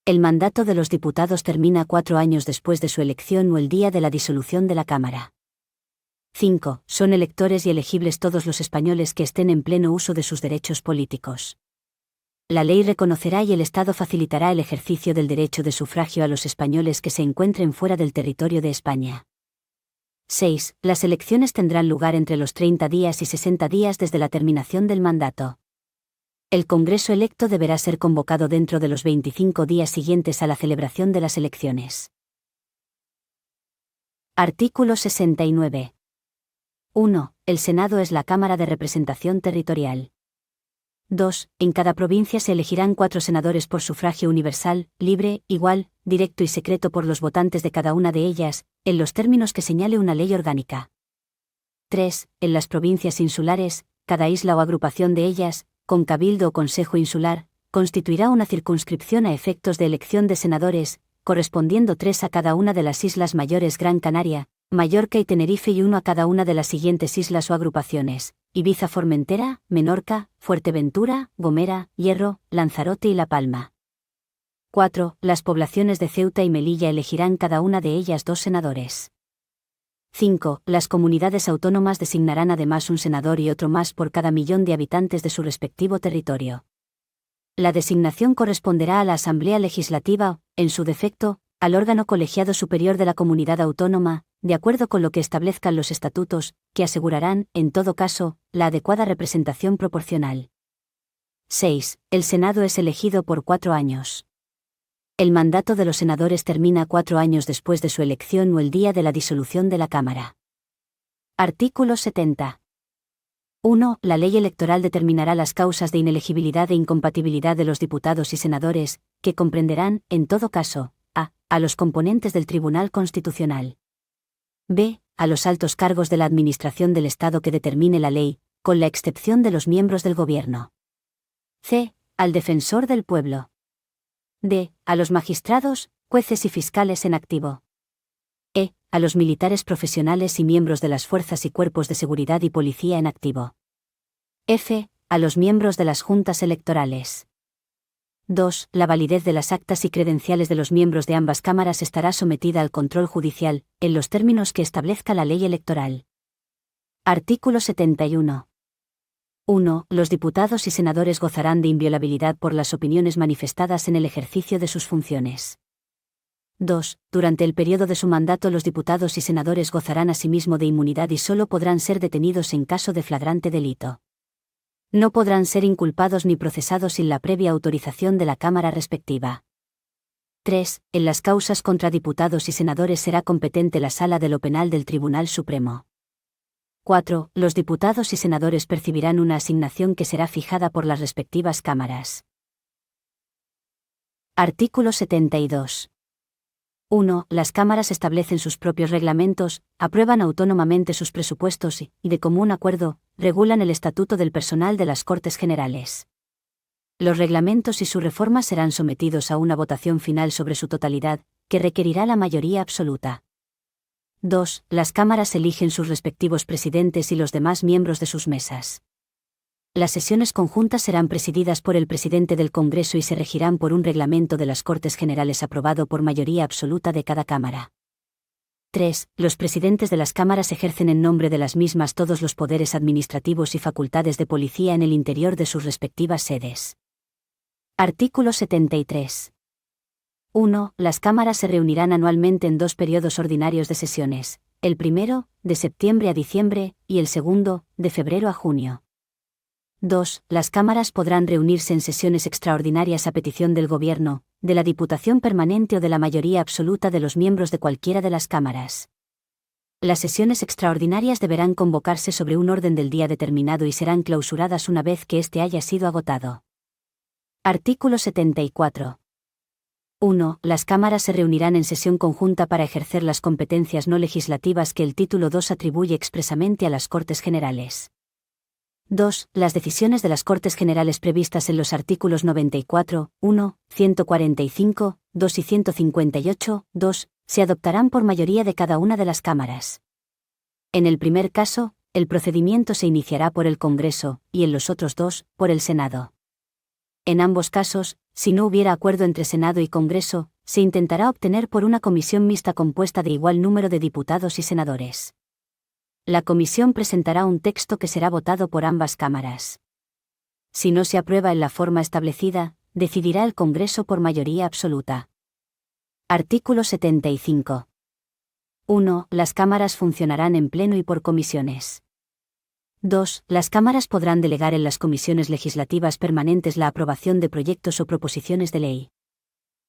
El mandato de los diputados termina 4 años después de su elección o el día de la disolución de la Cámara. 5. Son electores y elegibles todos los españoles que estén en pleno uso de sus derechos políticos. La ley reconocerá y el Estado facilitará el ejercicio del derecho de sufragio a los españoles que se encuentren fuera del territorio de España. 6. Las elecciones tendrán lugar entre los 30 días y 60 días desde la terminación del mandato. El Congreso electo deberá ser convocado dentro de los 25 días siguientes a la celebración de las elecciones. Artículo 69. 1. El Senado es la Cámara de Representación Territorial. 2. En cada provincia se elegirán 4 senadores por sufragio universal, libre, igual, directo y secreto por los votantes de cada una de ellas, en los términos que señale una ley orgánica. 3. En las provincias insulares, cada isla o agrupación de ellas, con cabildo o consejo insular, constituirá una circunscripción a efectos de elección de senadores, correspondiendo 3 a cada una de las islas mayores: Gran Canaria, Mallorca y Tenerife, y 1 a cada una de las siguientes islas o agrupaciones: Ibiza, Formentera, Menorca, Fuerteventura, Gomera, Hierro, Lanzarote y La Palma. 4. Las poblaciones de Ceuta y Melilla elegirán cada una de ellas 2 senadores. 5. Las comunidades autónomas designarán además un senador y otro más por cada millón de habitantes de su respectivo territorio. La designación corresponderá a la Asamblea Legislativa o, en su defecto, al órgano colegiado superior de la comunidad autónoma, de acuerdo con lo que establezcan los estatutos, que asegurarán, en todo caso, la adecuada representación proporcional. 6. El Senado es elegido por 4 años. El mandato de los senadores termina 4 años después de su elección o el día de la disolución de la Cámara. Artículo 70. 1. La ley electoral determinará las causas de inelegibilidad e incompatibilidad de los diputados y senadores, que comprenderán, en todo caso, a los componentes del Tribunal Constitucional. b. A los altos cargos de la Administración del Estado que determine la ley, con la excepción de los miembros del Gobierno. c. Al defensor del pueblo. d. A los magistrados, jueces y fiscales en activo. e. A los militares profesionales y miembros de las fuerzas y cuerpos de seguridad y policía en activo. f. A los miembros de las juntas electorales. 2. La validez de las actas y credenciales de los miembros de ambas cámaras estará sometida al control judicial, en los términos que establezca la ley electoral. Artículo 71. 1. Los diputados y senadores gozarán de inviolabilidad por las opiniones manifestadas en el ejercicio de sus funciones. 2. Durante el periodo de su mandato los diputados y senadores gozarán asimismo de inmunidad y solo podrán ser detenidos en caso de flagrante delito. No podrán ser inculpados ni procesados sin la previa autorización de la Cámara respectiva. 3. En las causas contra diputados y senadores será competente la Sala de lo Penal del Tribunal Supremo. 4. Los diputados y senadores percibirán una asignación que será fijada por las respectivas cámaras. Artículo 72. 1. Las cámaras establecen sus propios reglamentos, aprueban autónomamente sus presupuestos y, de común acuerdo, regulan el estatuto del personal de las Cortes Generales. Los reglamentos y su reforma serán sometidos a una votación final sobre su totalidad, que requerirá la mayoría absoluta. 2. Las cámaras eligen sus respectivos presidentes y los demás miembros de sus mesas. Las sesiones conjuntas serán presididas por el presidente del Congreso y se regirán por un reglamento de las Cortes Generales aprobado por mayoría absoluta de cada cámara. 3. Los presidentes de las cámaras ejercen en nombre de las mismas todos los poderes administrativos y facultades de policía en el interior de sus respectivas sedes. Artículo 73. 1. Las cámaras se reunirán anualmente en 2 periodos ordinarios de sesiones, el primero, de septiembre a diciembre, y el segundo, de febrero a junio. 2. Las cámaras podrán reunirse en sesiones extraordinarias a petición del Gobierno, de la Diputación Permanente o de la mayoría absoluta de los miembros de cualquiera de las cámaras. Las sesiones extraordinarias deberán convocarse sobre un orden del día determinado y serán clausuradas una vez que éste haya sido agotado. Artículo 74. 1. Las cámaras se reunirán en sesión conjunta para ejercer las competencias no legislativas que el título 2 atribuye expresamente a las Cortes Generales. 2. Las decisiones de las Cortes Generales previstas en los artículos 94, 1, 145, 2 y 158, 2, se adoptarán por mayoría de cada una de las cámaras. En el primer caso, el procedimiento se iniciará por el Congreso, y en los otros 2, por el Senado. En ambos casos, si no hubiera acuerdo entre Senado y Congreso, se intentará obtener por una comisión mixta compuesta de igual número de diputados y senadores. La comisión presentará un texto que será votado por ambas cámaras. Si no se aprueba en la forma establecida, decidirá el Congreso por mayoría absoluta. Artículo 75. 1. Las cámaras funcionarán en pleno y por comisiones. 2. Las cámaras podrán delegar en las comisiones legislativas permanentes la aprobación de proyectos o proposiciones de ley.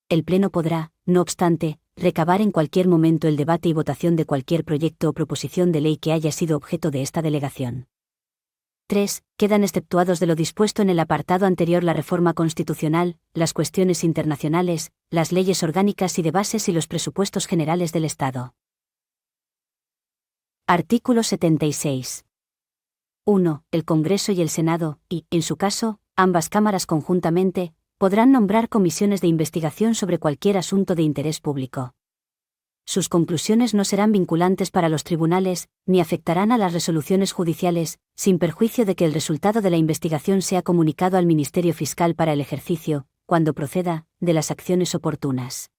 El Pleno podrá, no obstante, recabar en cualquier momento el debate y votación de cualquier proyecto o proposición de ley que haya sido objeto de esta delegación. 3. Quedan exceptuados de lo dispuesto en el apartado anterior la reforma constitucional, las cuestiones internacionales, las leyes orgánicas y de bases y los presupuestos generales del Estado. Artículo 76. 1. El Congreso y el Senado, y, en su caso, ambas cámaras conjuntamente, podrán nombrar comisiones de investigación sobre cualquier asunto de interés público. Sus conclusiones no serán vinculantes para los tribunales, ni afectarán a las resoluciones judiciales, sin perjuicio de que el resultado de la investigación sea comunicado al Ministerio Fiscal para el ejercicio, cuando proceda, de las acciones oportunas.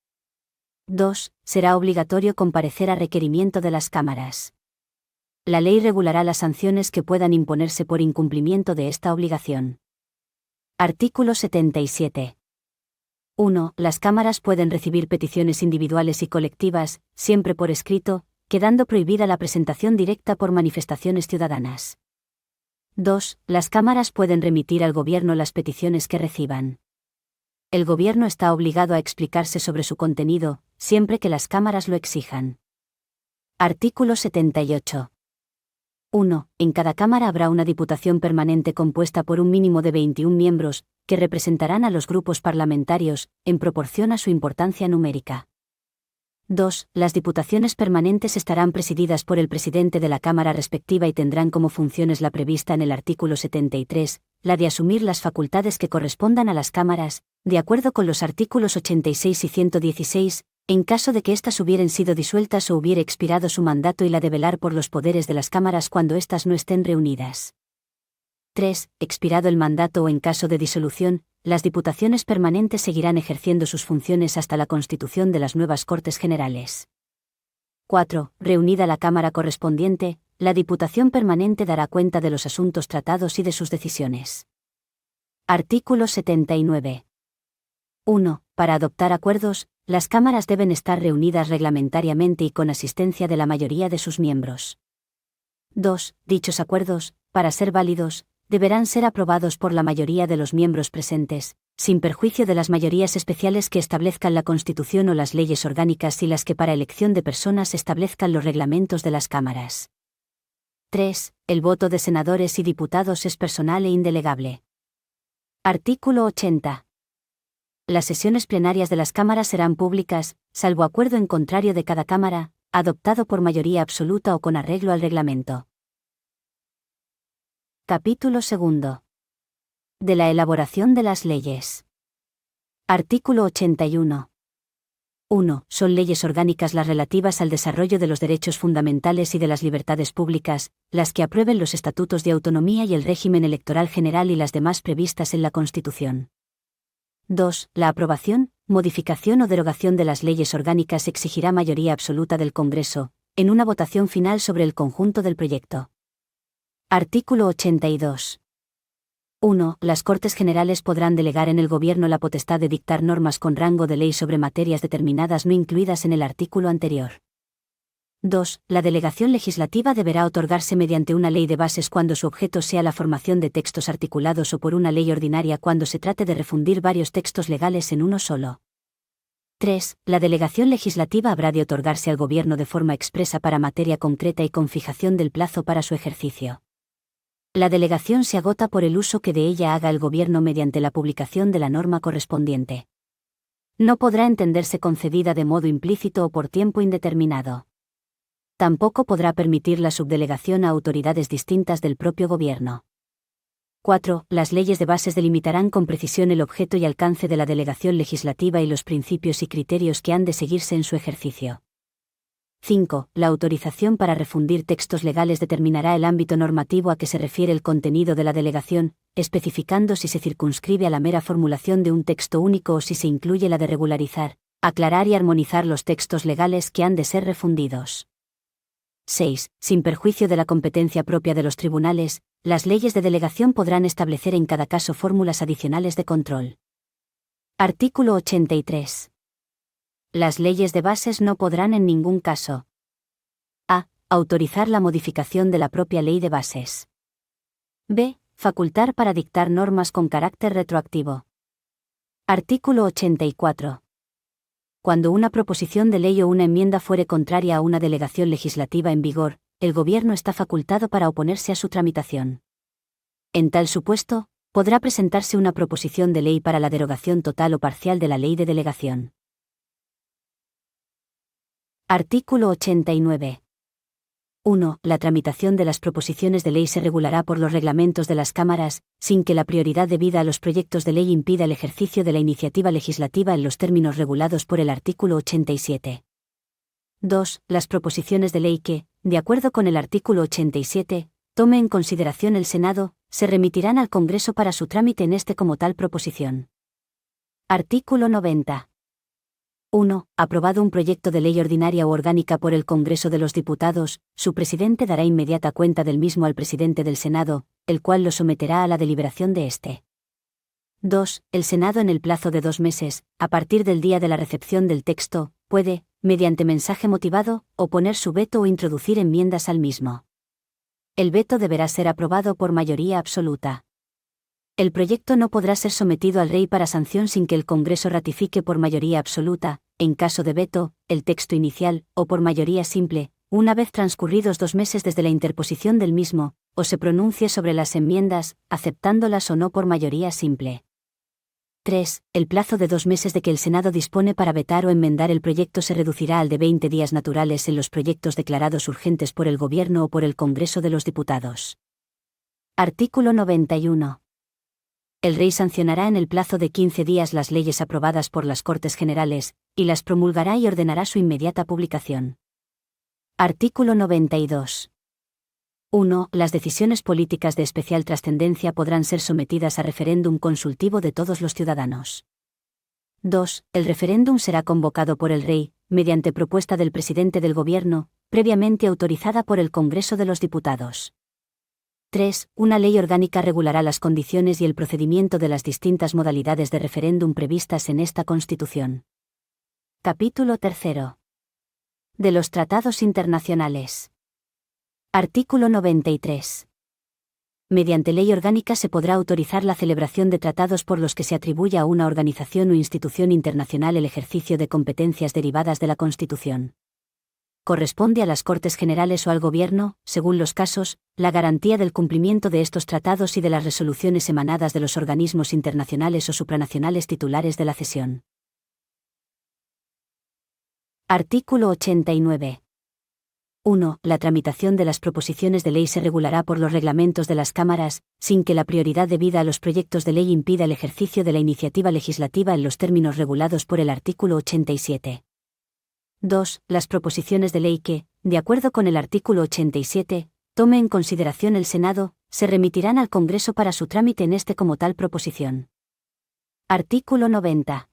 2. Será obligatorio comparecer a requerimiento de las cámaras. La ley regulará las sanciones que puedan imponerse por incumplimiento de esta obligación. Artículo 77. 1. Las cámaras pueden recibir peticiones individuales y colectivas, siempre por escrito, quedando prohibida la presentación directa por manifestaciones ciudadanas. 2. Las cámaras pueden remitir al gobierno las peticiones que reciban. El gobierno está obligado a explicarse sobre su contenido, siempre que las cámaras lo exijan. Artículo 78. 1. En cada cámara habrá una diputación permanente compuesta por un mínimo de 21 miembros, que representarán a los grupos parlamentarios, en proporción a su importancia numérica. 2. Las diputaciones permanentes estarán presididas por el presidente de la Cámara respectiva y tendrán como funciones la prevista en el artículo 73, la de asumir las facultades que correspondan a las cámaras, de acuerdo con los artículos 86 y 116, en caso de que éstas hubieran sido disueltas o hubiere expirado su mandato, y la de velar por los poderes de las cámaras cuando éstas no estén reunidas. 3. Expirado el mandato o en caso de disolución, las diputaciones permanentes seguirán ejerciendo sus funciones hasta la constitución de las nuevas Cortes Generales. 4. Reunida la Cámara correspondiente, la Diputación Permanente dará cuenta de los asuntos tratados y de sus decisiones. Artículo 79. 1. Para adoptar acuerdos, las cámaras deben estar reunidas reglamentariamente y con asistencia de la mayoría de sus miembros. 2. Dichos acuerdos, para ser válidos, deberán ser aprobados por la mayoría de los miembros presentes, sin perjuicio de las mayorías especiales que establezcan la Constitución o las leyes orgánicas y las que para elección de personas establezcan los reglamentos de las cámaras. 3. El voto de senadores y diputados es personal e indelegable. Artículo 80. Las sesiones plenarias de las cámaras serán públicas, salvo acuerdo en contrario de cada cámara, adoptado por mayoría absoluta o con arreglo al reglamento. Capítulo 2. De la elaboración de las leyes. Artículo 81. 1. Son leyes orgánicas las relativas al desarrollo de los derechos fundamentales y de las libertades públicas, las que aprueben los estatutos de autonomía y el régimen electoral general y las demás previstas en la Constitución. 2. La aprobación, modificación o derogación de las leyes orgánicas exigirá mayoría absoluta del Congreso, en una votación final sobre el conjunto del proyecto. Artículo 82. 1. Las Cortes Generales podrán delegar en el Gobierno la potestad de dictar normas con rango de ley sobre materias determinadas no incluidas en el artículo anterior. 2. La delegación legislativa deberá otorgarse mediante una ley de bases cuando su objeto sea la formación de textos articulados o por una ley ordinaria cuando se trate de refundir varios textos legales en uno solo. 3. La delegación legislativa habrá de otorgarse al Gobierno de forma expresa para materia concreta y con fijación del plazo para su ejercicio. La delegación se agota por el uso que de ella haga el Gobierno mediante la publicación de la norma correspondiente. No podrá entenderse concedida de modo implícito o por tiempo indeterminado. Tampoco podrá permitir la subdelegación a autoridades distintas del propio Gobierno. 4. Las leyes de bases delimitarán con precisión el objeto y alcance de la delegación legislativa y los principios y criterios que han de seguirse en su ejercicio. 5. La autorización para refundir textos legales determinará el ámbito normativo a que se refiere el contenido de la delegación, especificando si se circunscribe a la mera formulación de un texto único o si se incluye la de regularizar, aclarar y armonizar los textos legales que han de ser refundidos. 6. Sin perjuicio de la competencia propia de los tribunales, las leyes de delegación podrán establecer en cada caso fórmulas adicionales de control. Artículo 83. Las leyes de bases no podrán en ningún caso a. Autorizar la modificación de la propia ley de bases. b. Facultar para dictar normas con carácter retroactivo. Artículo 84. Cuando una proposición de ley o una enmienda fuere contraria a una delegación legislativa en vigor, el Gobierno está facultado para oponerse a su tramitación. En tal supuesto, podrá presentarse una proposición de ley para la derogación total o parcial de la ley de delegación. Artículo 89. 1. La tramitación de las proposiciones de ley se regulará por los reglamentos de las cámaras, sin que la prioridad debida a los proyectos de ley impida el ejercicio de la iniciativa legislativa en los términos regulados por el artículo 87. 2. Las proposiciones de ley que, de acuerdo con el artículo 87, tome en consideración el Senado, se remitirán al Congreso para su trámite en este como tal proposición. Artículo 90. 1. Aprobado un proyecto de ley ordinaria o orgánica por el Congreso de los Diputados, su presidente dará inmediata cuenta del mismo al presidente del Senado, el cual lo someterá a la deliberación de éste. 2. El Senado en el plazo de 2 meses, a partir del día de la recepción del texto, puede, mediante mensaje motivado, oponer su veto o introducir enmiendas al mismo. El veto deberá ser aprobado por mayoría absoluta. El proyecto no podrá ser sometido al Rey para sanción sin que el Congreso ratifique por mayoría absoluta, en caso de veto, el texto inicial, o por mayoría simple, una vez transcurridos 2 meses desde la interposición del mismo, o se pronuncie sobre las enmiendas, aceptándolas o no por mayoría simple. 3. El plazo de 2 meses de que el Senado dispone para vetar o enmendar el proyecto se reducirá al de 20 días naturales en los proyectos declarados urgentes por el Gobierno o por el Congreso de los Diputados. Artículo 91. El Rey sancionará en el plazo de 15 días las leyes aprobadas por las Cortes Generales, y las promulgará y ordenará su inmediata publicación. Artículo 92. 1. Las decisiones políticas de especial trascendencia podrán ser sometidas a referéndum consultivo de todos los ciudadanos. 2. El referéndum será convocado por el Rey, mediante propuesta del presidente del Gobierno, previamente autorizada por el Congreso de los Diputados. 3. Una ley orgánica regulará las condiciones y el procedimiento de las distintas modalidades de referéndum previstas en esta Constitución. Capítulo 3. De los tratados internacionales. Artículo 93. Mediante ley orgánica se podrá autorizar la celebración de tratados por los que se atribuya a una organización o institución internacional el ejercicio de competencias derivadas de la Constitución. Corresponde a las Cortes Generales o al Gobierno, según los casos, la garantía del cumplimiento de estos tratados y de las resoluciones emanadas de los organismos internacionales o supranacionales titulares de la cesión. Artículo 89. 1. La tramitación de las proposiciones de ley se regulará por los reglamentos de las cámaras, sin que la prioridad debida a los proyectos de ley impida el ejercicio de la iniciativa legislativa en los términos regulados por el artículo 87. 2. Las proposiciones de ley que, de acuerdo con el artículo 87, tome en consideración el Senado, se remitirán al Congreso para su trámite en este como tal proposición. Artículo 90.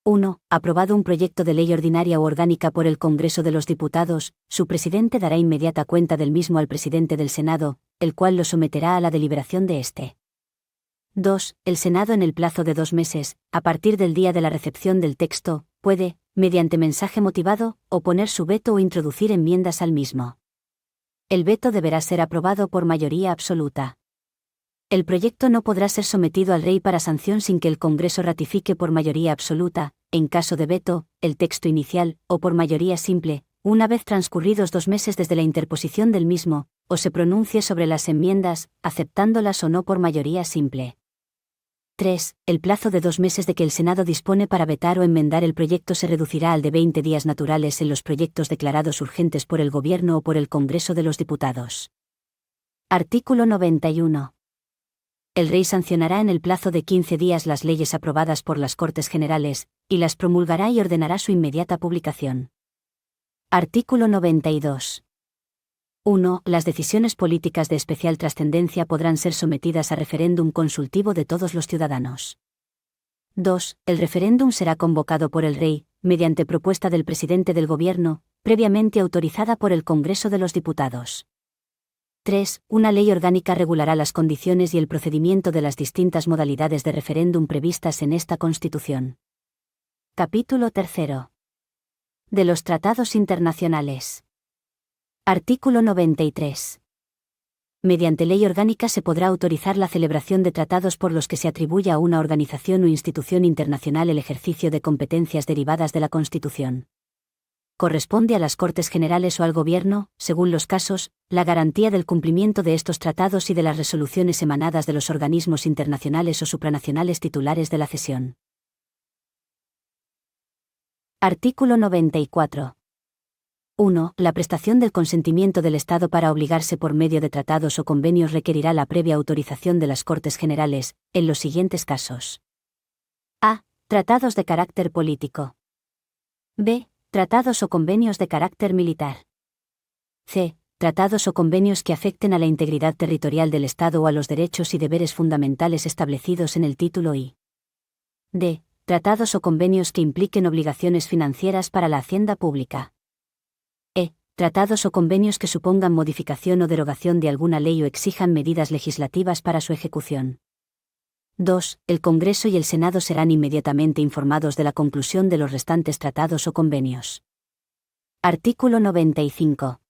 1. Aprobado un proyecto de ley ordinaria o orgánica por el Congreso de los Diputados, su presidente dará inmediata cuenta del mismo al presidente del Senado, el cual lo someterá a la deliberación de éste. 2. El Senado en el plazo de 2 meses, a partir del día de la recepción del texto, puede, mediante mensaje motivado, oponer su veto o introducir enmiendas al mismo. El veto deberá ser aprobado por mayoría absoluta. El proyecto no podrá ser sometido al Rey para sanción sin que el Congreso ratifique por mayoría absoluta, en caso de veto, el texto inicial, o por mayoría simple, una vez transcurridos 2 meses desde la interposición del mismo, o se pronuncie sobre las enmiendas, aceptándolas o no por mayoría simple. 3. El plazo de 2 meses de que el Senado dispone para vetar o enmendar el proyecto se reducirá al de 20 días naturales en los proyectos declarados urgentes por el Gobierno o por el Congreso de los Diputados. Artículo 91. El Rey sancionará en el plazo de 15 días las leyes aprobadas por las Cortes Generales, y las promulgará y ordenará su inmediata publicación. Artículo 92. 1. Las decisiones políticas de especial trascendencia podrán ser sometidas a referéndum consultivo de todos los ciudadanos. 2. El referéndum será convocado por el Rey, mediante propuesta del presidente del Gobierno, previamente autorizada por el Congreso de los Diputados. 3. Una ley orgánica regulará las condiciones y el procedimiento de las distintas modalidades de referéndum previstas en esta Constitución. Capítulo 3. De los tratados internacionales. Artículo 93. Mediante ley orgánica se podrá autorizar la celebración de tratados por los que se atribuya a una organización o institución internacional el ejercicio de competencias derivadas de la Constitución. Corresponde a las Cortes Generales o al Gobierno, según los casos, la garantía del cumplimiento de estos tratados y de las resoluciones emanadas de los organismos internacionales o supranacionales titulares de la cesión. Artículo 94. 1. La prestación del consentimiento del Estado para obligarse por medio de tratados o convenios requerirá la previa autorización de las Cortes Generales, en los siguientes casos. A. Tratados de carácter político. B. Tratados o convenios de carácter militar. C. Tratados o convenios que afecten a la integridad territorial del Estado o a los derechos y deberes fundamentales establecidos en el título I. D. Tratados o convenios que impliquen obligaciones financieras para la hacienda pública. E. Tratados o convenios que supongan modificación o derogación de alguna ley o exijan medidas legislativas para su ejecución. 2. El Congreso y el Senado serán inmediatamente informados de la conclusión de los restantes tratados o convenios. Artículo 95.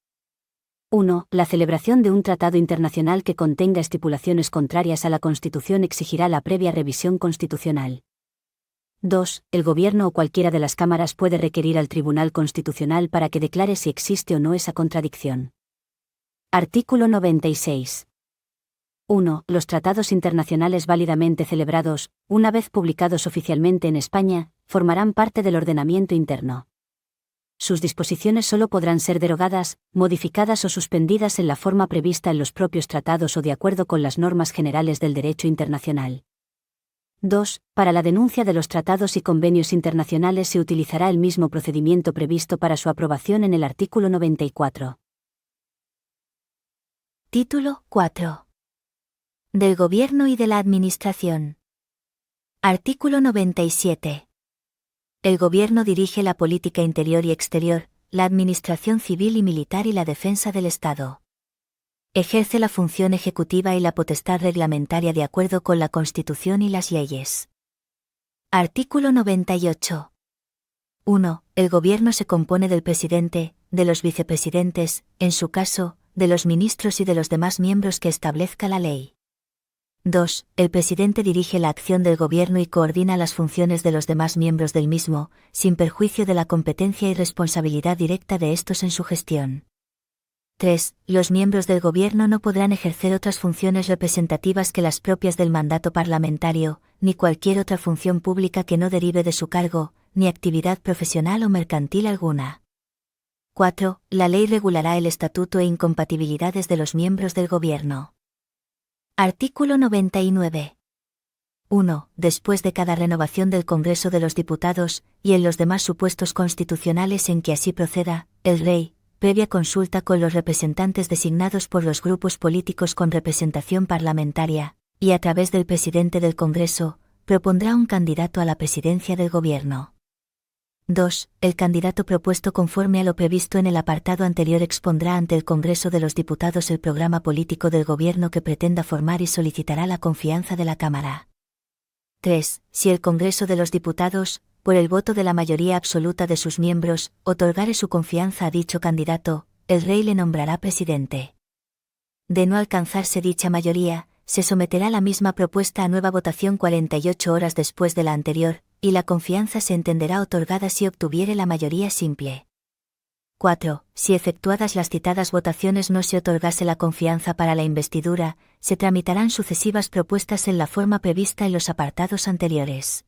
1. La celebración de un tratado internacional que contenga estipulaciones contrarias a la Constitución exigirá la previa revisión constitucional. 2. El Gobierno o cualquiera de las cámaras puede requerir al Tribunal Constitucional para que declare si existe o no esa contradicción. Artículo 96. 1. Los tratados internacionales válidamente celebrados, una vez publicados oficialmente en España, formarán parte del ordenamiento interno. Sus disposiciones solo podrán ser derogadas, modificadas o suspendidas en la forma prevista en los propios tratados o de acuerdo con las normas generales del derecho internacional. 2. Para la denuncia de los tratados y convenios internacionales se utilizará el mismo procedimiento previsto para su aprobación en el artículo 94. Título 4. Del Gobierno y de la Administración. Artículo 97. El Gobierno dirige la política interior y exterior, la administración civil y militar y la defensa del Estado. Ejerce la función ejecutiva y la potestad reglamentaria de acuerdo con la Constitución y las leyes. Artículo 98. 1. El Gobierno se compone del presidente, de los vicepresidentes, en su caso, de los ministros y de los demás miembros que establezca la ley. 2. El presidente dirige la acción del Gobierno y coordina las funciones de los demás miembros del mismo, sin perjuicio de la competencia y responsabilidad directa de estos en su gestión. 3. Los miembros del Gobierno no podrán ejercer otras funciones representativas que las propias del mandato parlamentario, ni cualquier otra función pública que no derive de su cargo, ni actividad profesional o mercantil alguna. 4. La ley regulará el estatuto e incompatibilidades de los miembros del Gobierno. Artículo 99. 1. Después de cada renovación del Congreso de los Diputados, y en los demás supuestos constitucionales en que así proceda, el Rey, previa consulta con los representantes designados por los grupos políticos con representación parlamentaria, y a través del presidente del Congreso, propondrá un candidato a la presidencia del Gobierno. 2. El candidato propuesto conforme a lo previsto en el apartado anterior expondrá ante el Congreso de los Diputados el programa político del Gobierno que pretenda formar y solicitará la confianza de la Cámara. 3. Si el Congreso de los Diputados, por el voto de la mayoría absoluta de sus miembros, otorgare su confianza a dicho candidato, el Rey le nombrará presidente. De no alcanzarse dicha mayoría, se someterá la misma propuesta a nueva votación 48 horas después de la anterior, y la confianza se entenderá otorgada si obtuviere la mayoría simple. 4. Si efectuadas las citadas votaciones no se otorgase la confianza para la investidura, se tramitarán sucesivas propuestas en la forma prevista en los apartados anteriores.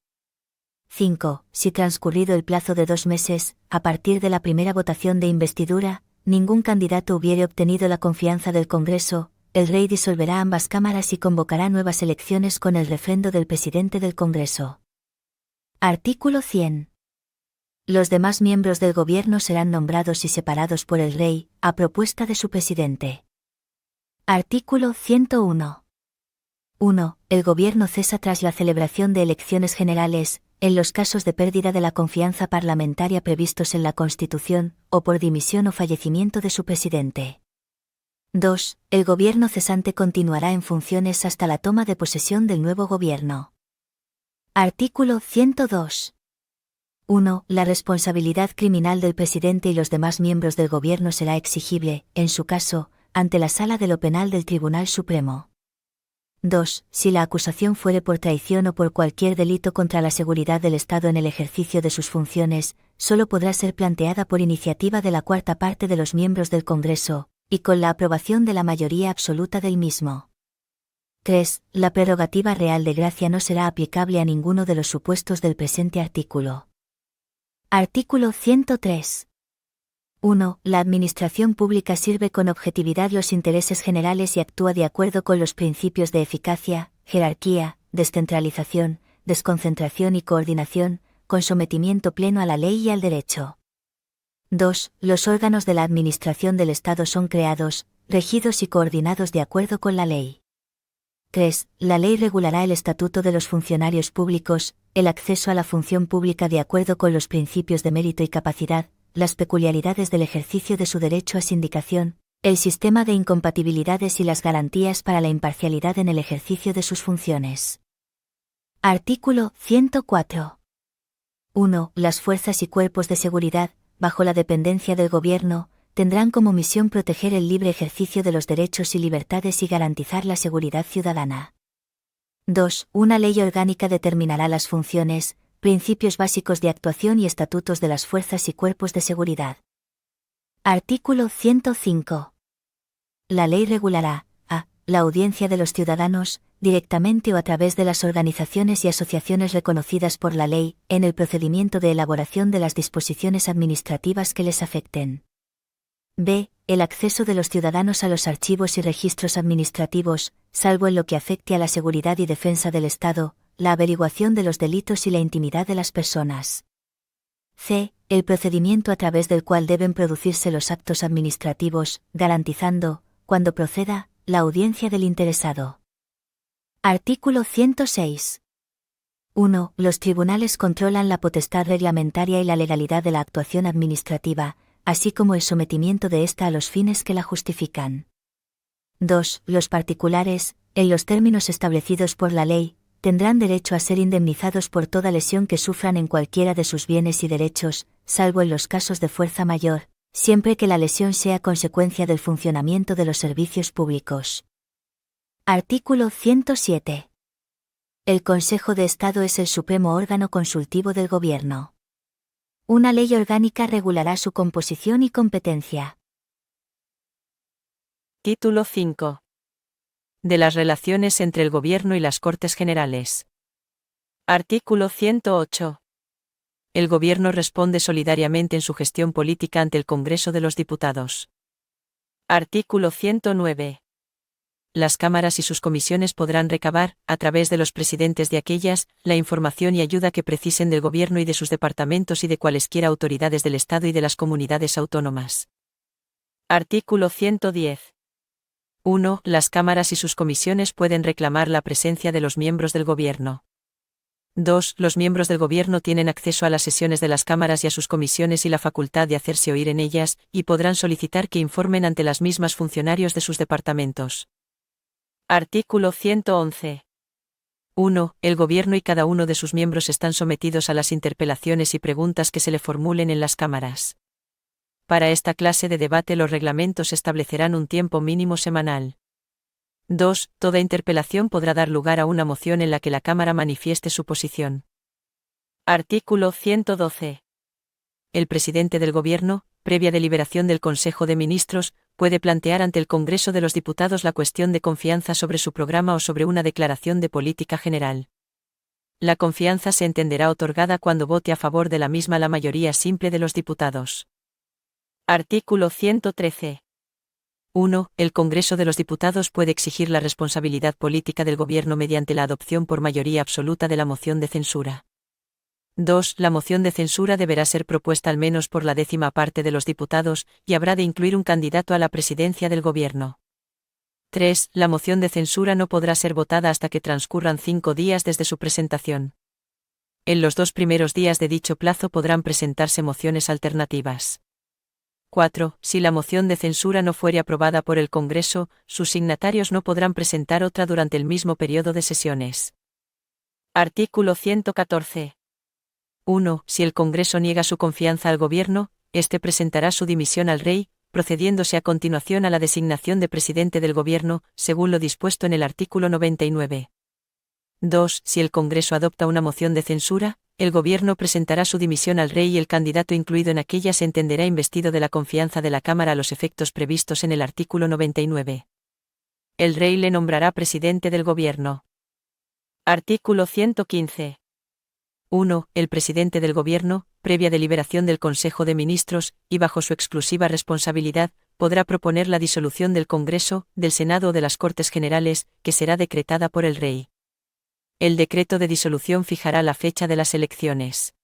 5. Si transcurrido el plazo de 2 meses, a partir de la primera votación de investidura, ningún candidato hubiere obtenido la confianza del Congreso, el Rey disolverá ambas cámaras y convocará nuevas elecciones con el refrendo del presidente del Congreso. Artículo 100. Los demás miembros del Gobierno serán nombrados y separados por el Rey, a propuesta de su presidente. Artículo 101. 1. El Gobierno cesa tras la celebración de elecciones generales, en los casos de pérdida de la confianza parlamentaria previstos en la Constitución, o por dimisión o fallecimiento de su presidente. 2. El Gobierno cesante continuará en funciones hasta la toma de posesión del nuevo Gobierno. Artículo 102. 1. La responsabilidad criminal del presidente y los demás miembros del Gobierno será exigible, en su caso, ante la Sala de lo Penal del Tribunal Supremo. 2. Si la acusación fuere por traición o por cualquier delito contra la seguridad del Estado en el ejercicio de sus funciones, solo podrá ser planteada por iniciativa de la cuarta parte de los miembros del Congreso, y con la aprobación de la mayoría absoluta del mismo. 3. La prerrogativa real de gracia no será aplicable a ninguno de los supuestos del presente artículo. Artículo 103. 1. La administración pública sirve con objetividad los intereses generales y actúa de acuerdo con los principios de eficacia, jerarquía, descentralización, desconcentración y coordinación, con sometimiento pleno a la ley y al derecho. 2. Los órganos de la administración del Estado son creados, regidos y coordinados de acuerdo con la ley. 3. La ley regulará el estatuto de los funcionarios públicos, el acceso a la función pública de acuerdo con los principios de mérito y capacidad, las peculiaridades del ejercicio de su derecho a sindicación, el sistema de incompatibilidades y las garantías para la imparcialidad en el ejercicio de sus funciones. Artículo 104. 1. Las fuerzas y cuerpos de seguridad, bajo la dependencia del gobierno, tendrán como misión proteger el libre ejercicio de los derechos y libertades y garantizar la seguridad ciudadana. 2. Una ley orgánica determinará las funciones, principios básicos de actuación y estatutos de las fuerzas y cuerpos de seguridad. Artículo 105. La ley regulará: a. La audiencia de los ciudadanos, directamente o a través de las organizaciones y asociaciones reconocidas por la ley, en el procedimiento de elaboración de las disposiciones administrativas que les afecten. b. El acceso de los ciudadanos a los archivos y registros administrativos, salvo en lo que afecte a la seguridad y defensa del Estado, la averiguación de los delitos y la intimidad de las personas. c. El procedimiento a través del cual deben producirse los actos administrativos, garantizando, cuando proceda, la audiencia del interesado. Artículo 106. 1. Los tribunales controlan la potestad reglamentaria y la legalidad de la actuación administrativa, así como el sometimiento de ésta a los fines que la justifican. 2. Los particulares, en los términos establecidos por la ley, tendrán derecho a ser indemnizados por toda lesión que sufran en cualquiera de sus bienes y derechos, salvo en los casos de fuerza mayor, siempre que la lesión sea consecuencia del funcionamiento de los servicios públicos. Artículo 107. El Consejo de Estado es el supremo órgano consultivo del Gobierno. Una ley orgánica regulará su composición y competencia. Título 5. De las relaciones entre el Gobierno y las Cortes Generales. Artículo 108. El Gobierno responde solidariamente en su gestión política ante el Congreso de los Diputados. Artículo 109. Las cámaras y sus comisiones podrán recabar, a través de los presidentes de aquellas, la información y ayuda que precisen del Gobierno y de sus departamentos y de cualesquiera autoridades del Estado y de las comunidades autónomas. Artículo 110. 1. Las cámaras y sus comisiones pueden reclamar la presencia de los miembros del Gobierno. 2. Los miembros del Gobierno tienen acceso a las sesiones de las cámaras y a sus comisiones y la facultad de hacerse oír en ellas, y podrán solicitar que informen ante las mismas funcionarios de sus departamentos. Artículo 111. 1. El Gobierno y cada uno de sus miembros están sometidos a las interpelaciones y preguntas que se le formulen en las cámaras. Para esta clase de debate los reglamentos establecerán un tiempo mínimo semanal. 2. Toda interpelación podrá dar lugar a una moción en la que la Cámara manifieste su posición. Artículo 112. El presidente del Gobierno, previa deliberación del Consejo de Ministros, puede plantear ante el Congreso de los Diputados la cuestión de confianza sobre su programa o sobre una declaración de política general. La confianza se entenderá otorgada cuando vote a favor de la misma la mayoría simple de los diputados. Artículo 113. 1. El Congreso de los Diputados puede exigir la responsabilidad política del Gobierno mediante la adopción por mayoría absoluta de la moción de censura. 2. La moción de censura deberá ser propuesta al menos por la 10ª parte de los diputados, y habrá de incluir un candidato a la presidencia del Gobierno. 3. La moción de censura no podrá ser votada hasta que transcurran 5 días desde su presentación. En los 2 primeros días de dicho plazo podrán presentarse mociones alternativas. 4. Si la moción de censura no fuere aprobada por el Congreso, sus signatarios no podrán presentar otra durante el mismo periodo de sesiones. Artículo 114. 1. Si el Congreso niega su confianza al Gobierno, éste presentará su dimisión al Rey, procediéndose a continuación a la designación de presidente del Gobierno, según lo dispuesto en el artículo 99. 2. Si el Congreso adopta una moción de censura, el Gobierno presentará su dimisión al Rey y el candidato incluido en aquella se entenderá investido de la confianza de la Cámara a los efectos previstos en el artículo 99. El Rey le nombrará presidente del Gobierno. Artículo 115. 1. El presidente del Gobierno, previa deliberación del Consejo de Ministros, y bajo su exclusiva responsabilidad, podrá proponer la disolución del Congreso, del Senado o de las Cortes Generales, que será decretada por el Rey. El decreto de disolución fijará la fecha de las elecciones.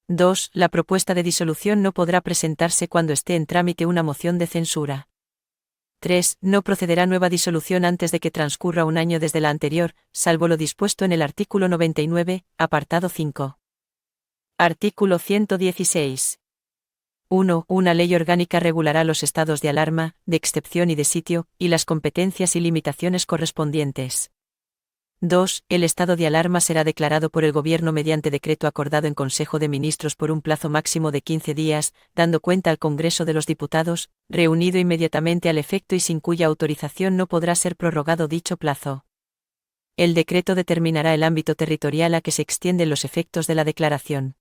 2. La propuesta de disolución no podrá presentarse cuando esté en trámite una moción de censura. 3. No procederá nueva disolución antes de que transcurra un año desde la anterior, salvo lo dispuesto en el artículo 99, apartado 5. Artículo 116. 1. Una ley orgánica regulará los estados de alarma, de excepción y de sitio, y las competencias y limitaciones correspondientes. 2. El estado de alarma será declarado por el Gobierno mediante decreto acordado en Consejo de Ministros por un plazo máximo de 15 días, dando cuenta al Congreso de los Diputados, reunido inmediatamente al efecto y sin cuya autorización no podrá ser prorrogado dicho plazo. El decreto determinará el ámbito territorial a que se extienden los efectos de la declaración.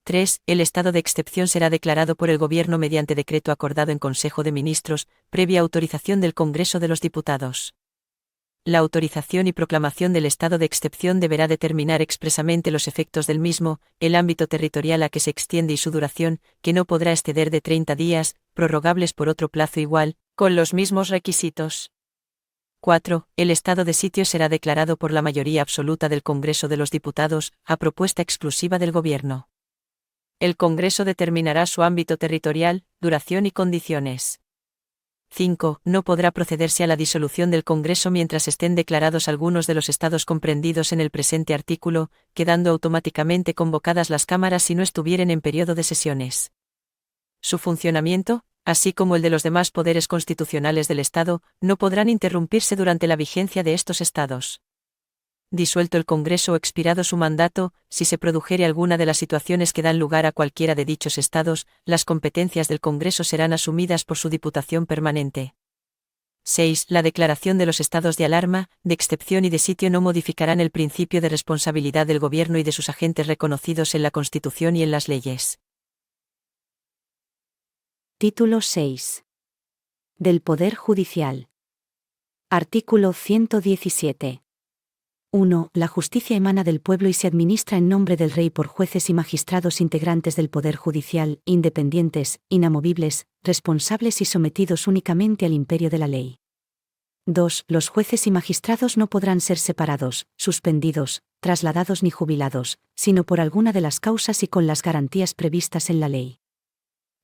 3. El estado de excepción será declarado por el Gobierno mediante decreto acordado en Consejo de Ministros, previa autorización del Congreso de los Diputados. La autorización y proclamación del estado de excepción deberá determinar expresamente los efectos del mismo, el ámbito territorial a que se extiende y su duración, que no podrá exceder de 30 días, prorrogables por otro plazo igual, con los mismos requisitos. 4. El estado de sitio será declarado por la mayoría absoluta del Congreso de los Diputados, a propuesta exclusiva del Gobierno. El Congreso determinará su ámbito territorial, duración y condiciones. 5. No podrá procederse a la disolución del Congreso mientras estén declarados algunos de los estados comprendidos en el presente artículo, quedando automáticamente convocadas las cámaras si no estuvieren en periodo de sesiones. Su funcionamiento, así como el de los demás poderes constitucionales del Estado, no podrán interrumpirse durante la vigencia de estos estados. Disuelto el Congreso o expirado su mandato, si se produjere alguna de las situaciones que dan lugar a cualquiera de dichos estados, las competencias del Congreso serán asumidas por su Diputación Permanente. 6. La declaración de los estados de alarma, de excepción y de sitio no modificarán el principio de responsabilidad del Gobierno y de sus agentes reconocidos en la Constitución y en las leyes. Título 6. Del Poder Judicial. Artículo 117. 1. La justicia emana del pueblo y se administra en nombre del Rey por jueces y magistrados integrantes del Poder Judicial, independientes, inamovibles, responsables y sometidos únicamente al imperio de la ley. 2. Los jueces y magistrados no podrán ser separados, suspendidos, trasladados ni jubilados, sino por alguna de las causas y con las garantías previstas en la ley.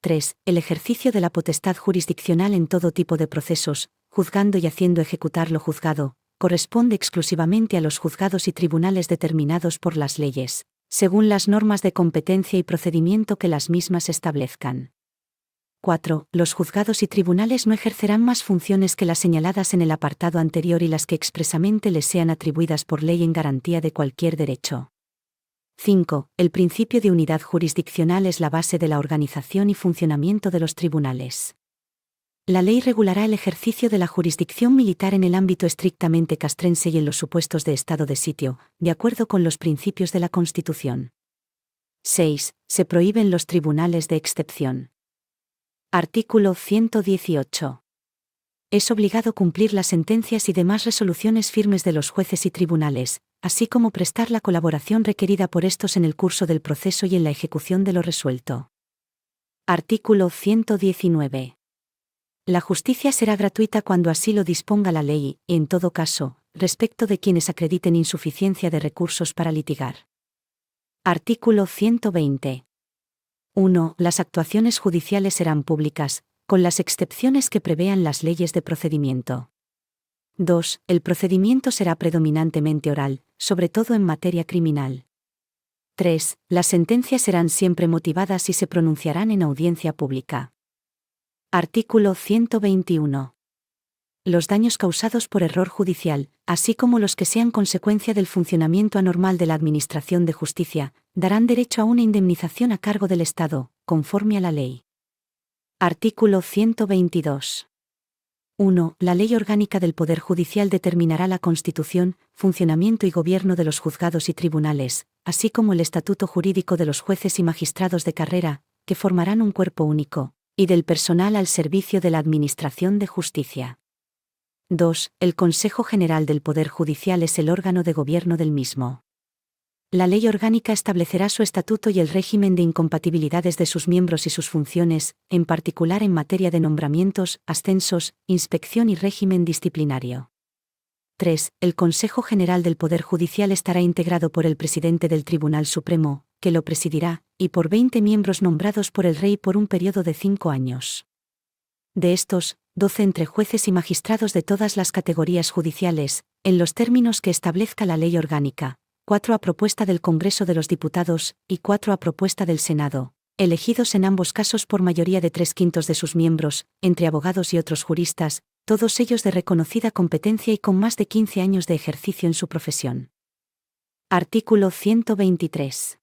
3. El ejercicio de la potestad jurisdiccional en todo tipo de procesos, juzgando y haciendo ejecutar lo juzgado, corresponde exclusivamente a los juzgados y tribunales determinados por las leyes, según las normas de competencia y procedimiento que las mismas establezcan. 4. Los juzgados y tribunales no ejercerán más funciones que las señaladas en el apartado anterior y las que expresamente les sean atribuidas por ley en garantía de cualquier derecho. 5. El principio de unidad jurisdiccional es la base de la organización y funcionamiento de los tribunales. La ley regulará el ejercicio de la jurisdicción militar en el ámbito estrictamente castrense y en los supuestos de estado de sitio, de acuerdo con los principios de la Constitución. 6. Se prohíben los tribunales de excepción. Artículo 118. Es obligado cumplir las sentencias y demás resoluciones firmes de los jueces y tribunales, así como prestar la colaboración requerida por estos en el curso del proceso y en la ejecución de lo resuelto. Artículo 119. La justicia será gratuita cuando así lo disponga la ley, y en todo caso, respecto de quienes acrediten insuficiencia de recursos para litigar. Artículo 120. 1. Las actuaciones judiciales serán públicas, con las excepciones que prevean las leyes de procedimiento. 2. El procedimiento será predominantemente oral, sobre todo en materia criminal. 3. Las sentencias serán siempre motivadas y se pronunciarán en audiencia pública. Artículo 121. Los daños causados por error judicial, así como los que sean consecuencia del funcionamiento anormal de la Administración de Justicia, darán derecho a una indemnización a cargo del Estado, conforme a la ley. Artículo 122. 1. La Ley Orgánica del Poder Judicial determinará la constitución, funcionamiento y gobierno de los juzgados y tribunales, así como el estatuto jurídico de los jueces y magistrados de carrera, que formarán un cuerpo único, y del personal al servicio de la Administración de Justicia. 2. El Consejo General del Poder Judicial es el órgano de gobierno del mismo. La Ley Orgánica establecerá su estatuto y el régimen de incompatibilidades de sus miembros y sus funciones, en particular en materia de nombramientos, ascensos, inspección y régimen disciplinario. 3. El Consejo General del Poder Judicial estará integrado por el presidente del Tribunal Supremo, que lo presidirá, y por 20 miembros nombrados por el Rey por un periodo de 5 años. De estos, 12 entre jueces y magistrados de todas las categorías judiciales, en los términos que establezca la Ley Orgánica, 4 a propuesta del Congreso de los Diputados, y 4 a propuesta del Senado, elegidos en ambos casos por mayoría de 3/5 de sus miembros, entre abogados y otros juristas, todos ellos de reconocida competencia y con más de 15 años de ejercicio en su profesión. Artículo 123.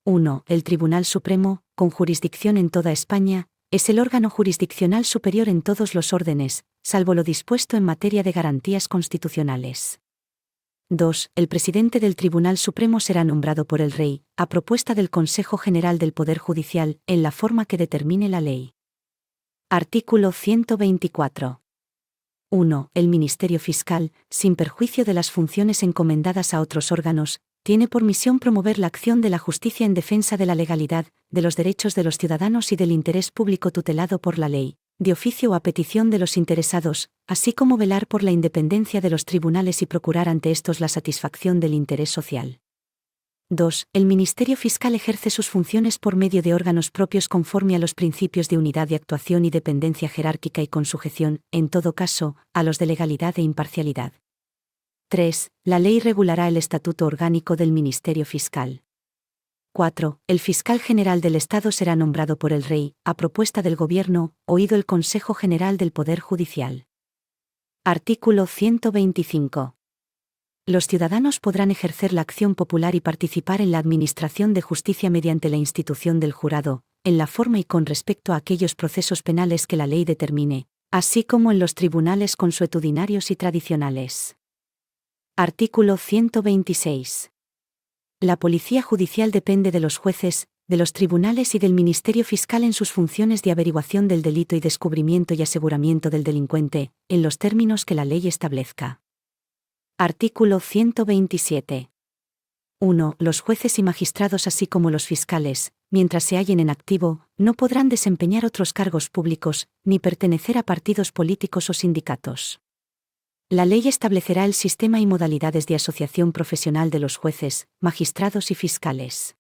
1. El Tribunal Supremo, con jurisdicción en toda España, es el órgano jurisdiccional superior en todos los órdenes, salvo lo dispuesto en materia de garantías constitucionales. 2. El presidente del Tribunal Supremo será nombrado por el Rey, a propuesta del Consejo General del Poder Judicial, en la forma que determine la ley. Artículo 124. 1. El Ministerio Fiscal, sin perjuicio de las funciones encomendadas a otros órganos, tiene por misión promover la acción de la justicia en defensa de la legalidad, de los derechos de los ciudadanos y del interés público tutelado por la ley, de oficio o a petición de los interesados, así como velar por la independencia de los tribunales y procurar ante estos la satisfacción del interés social. 2. El Ministerio Fiscal ejerce sus funciones por medio de órganos propios conforme a los principios de unidad de actuación y dependencia jerárquica y con sujeción, en todo caso, a los de legalidad e imparcialidad. 3. La ley regulará el estatuto orgánico del Ministerio Fiscal. 4. El Fiscal General del Estado será nombrado por el Rey, a propuesta del Gobierno, oído el Consejo General del Poder Judicial. Artículo 125. Los ciudadanos podrán ejercer la acción popular y participar en la administración de justicia mediante la institución del jurado, en la forma y con respecto a aquellos procesos penales que la ley determine, así como en los tribunales consuetudinarios y tradicionales. Artículo 126. La Policía Judicial depende de los jueces, de los tribunales y del Ministerio Fiscal en sus funciones de averiguación del delito y descubrimiento y aseguramiento del delincuente, en los términos que la ley establezca. Artículo 127. 1. Los jueces y magistrados así como los fiscales, mientras se hallen en activo, no podrán desempeñar otros cargos públicos, ni pertenecer a partidos políticos o sindicatos. La ley establecerá el sistema y modalidades de asociación profesional de los jueces, magistrados y fiscales.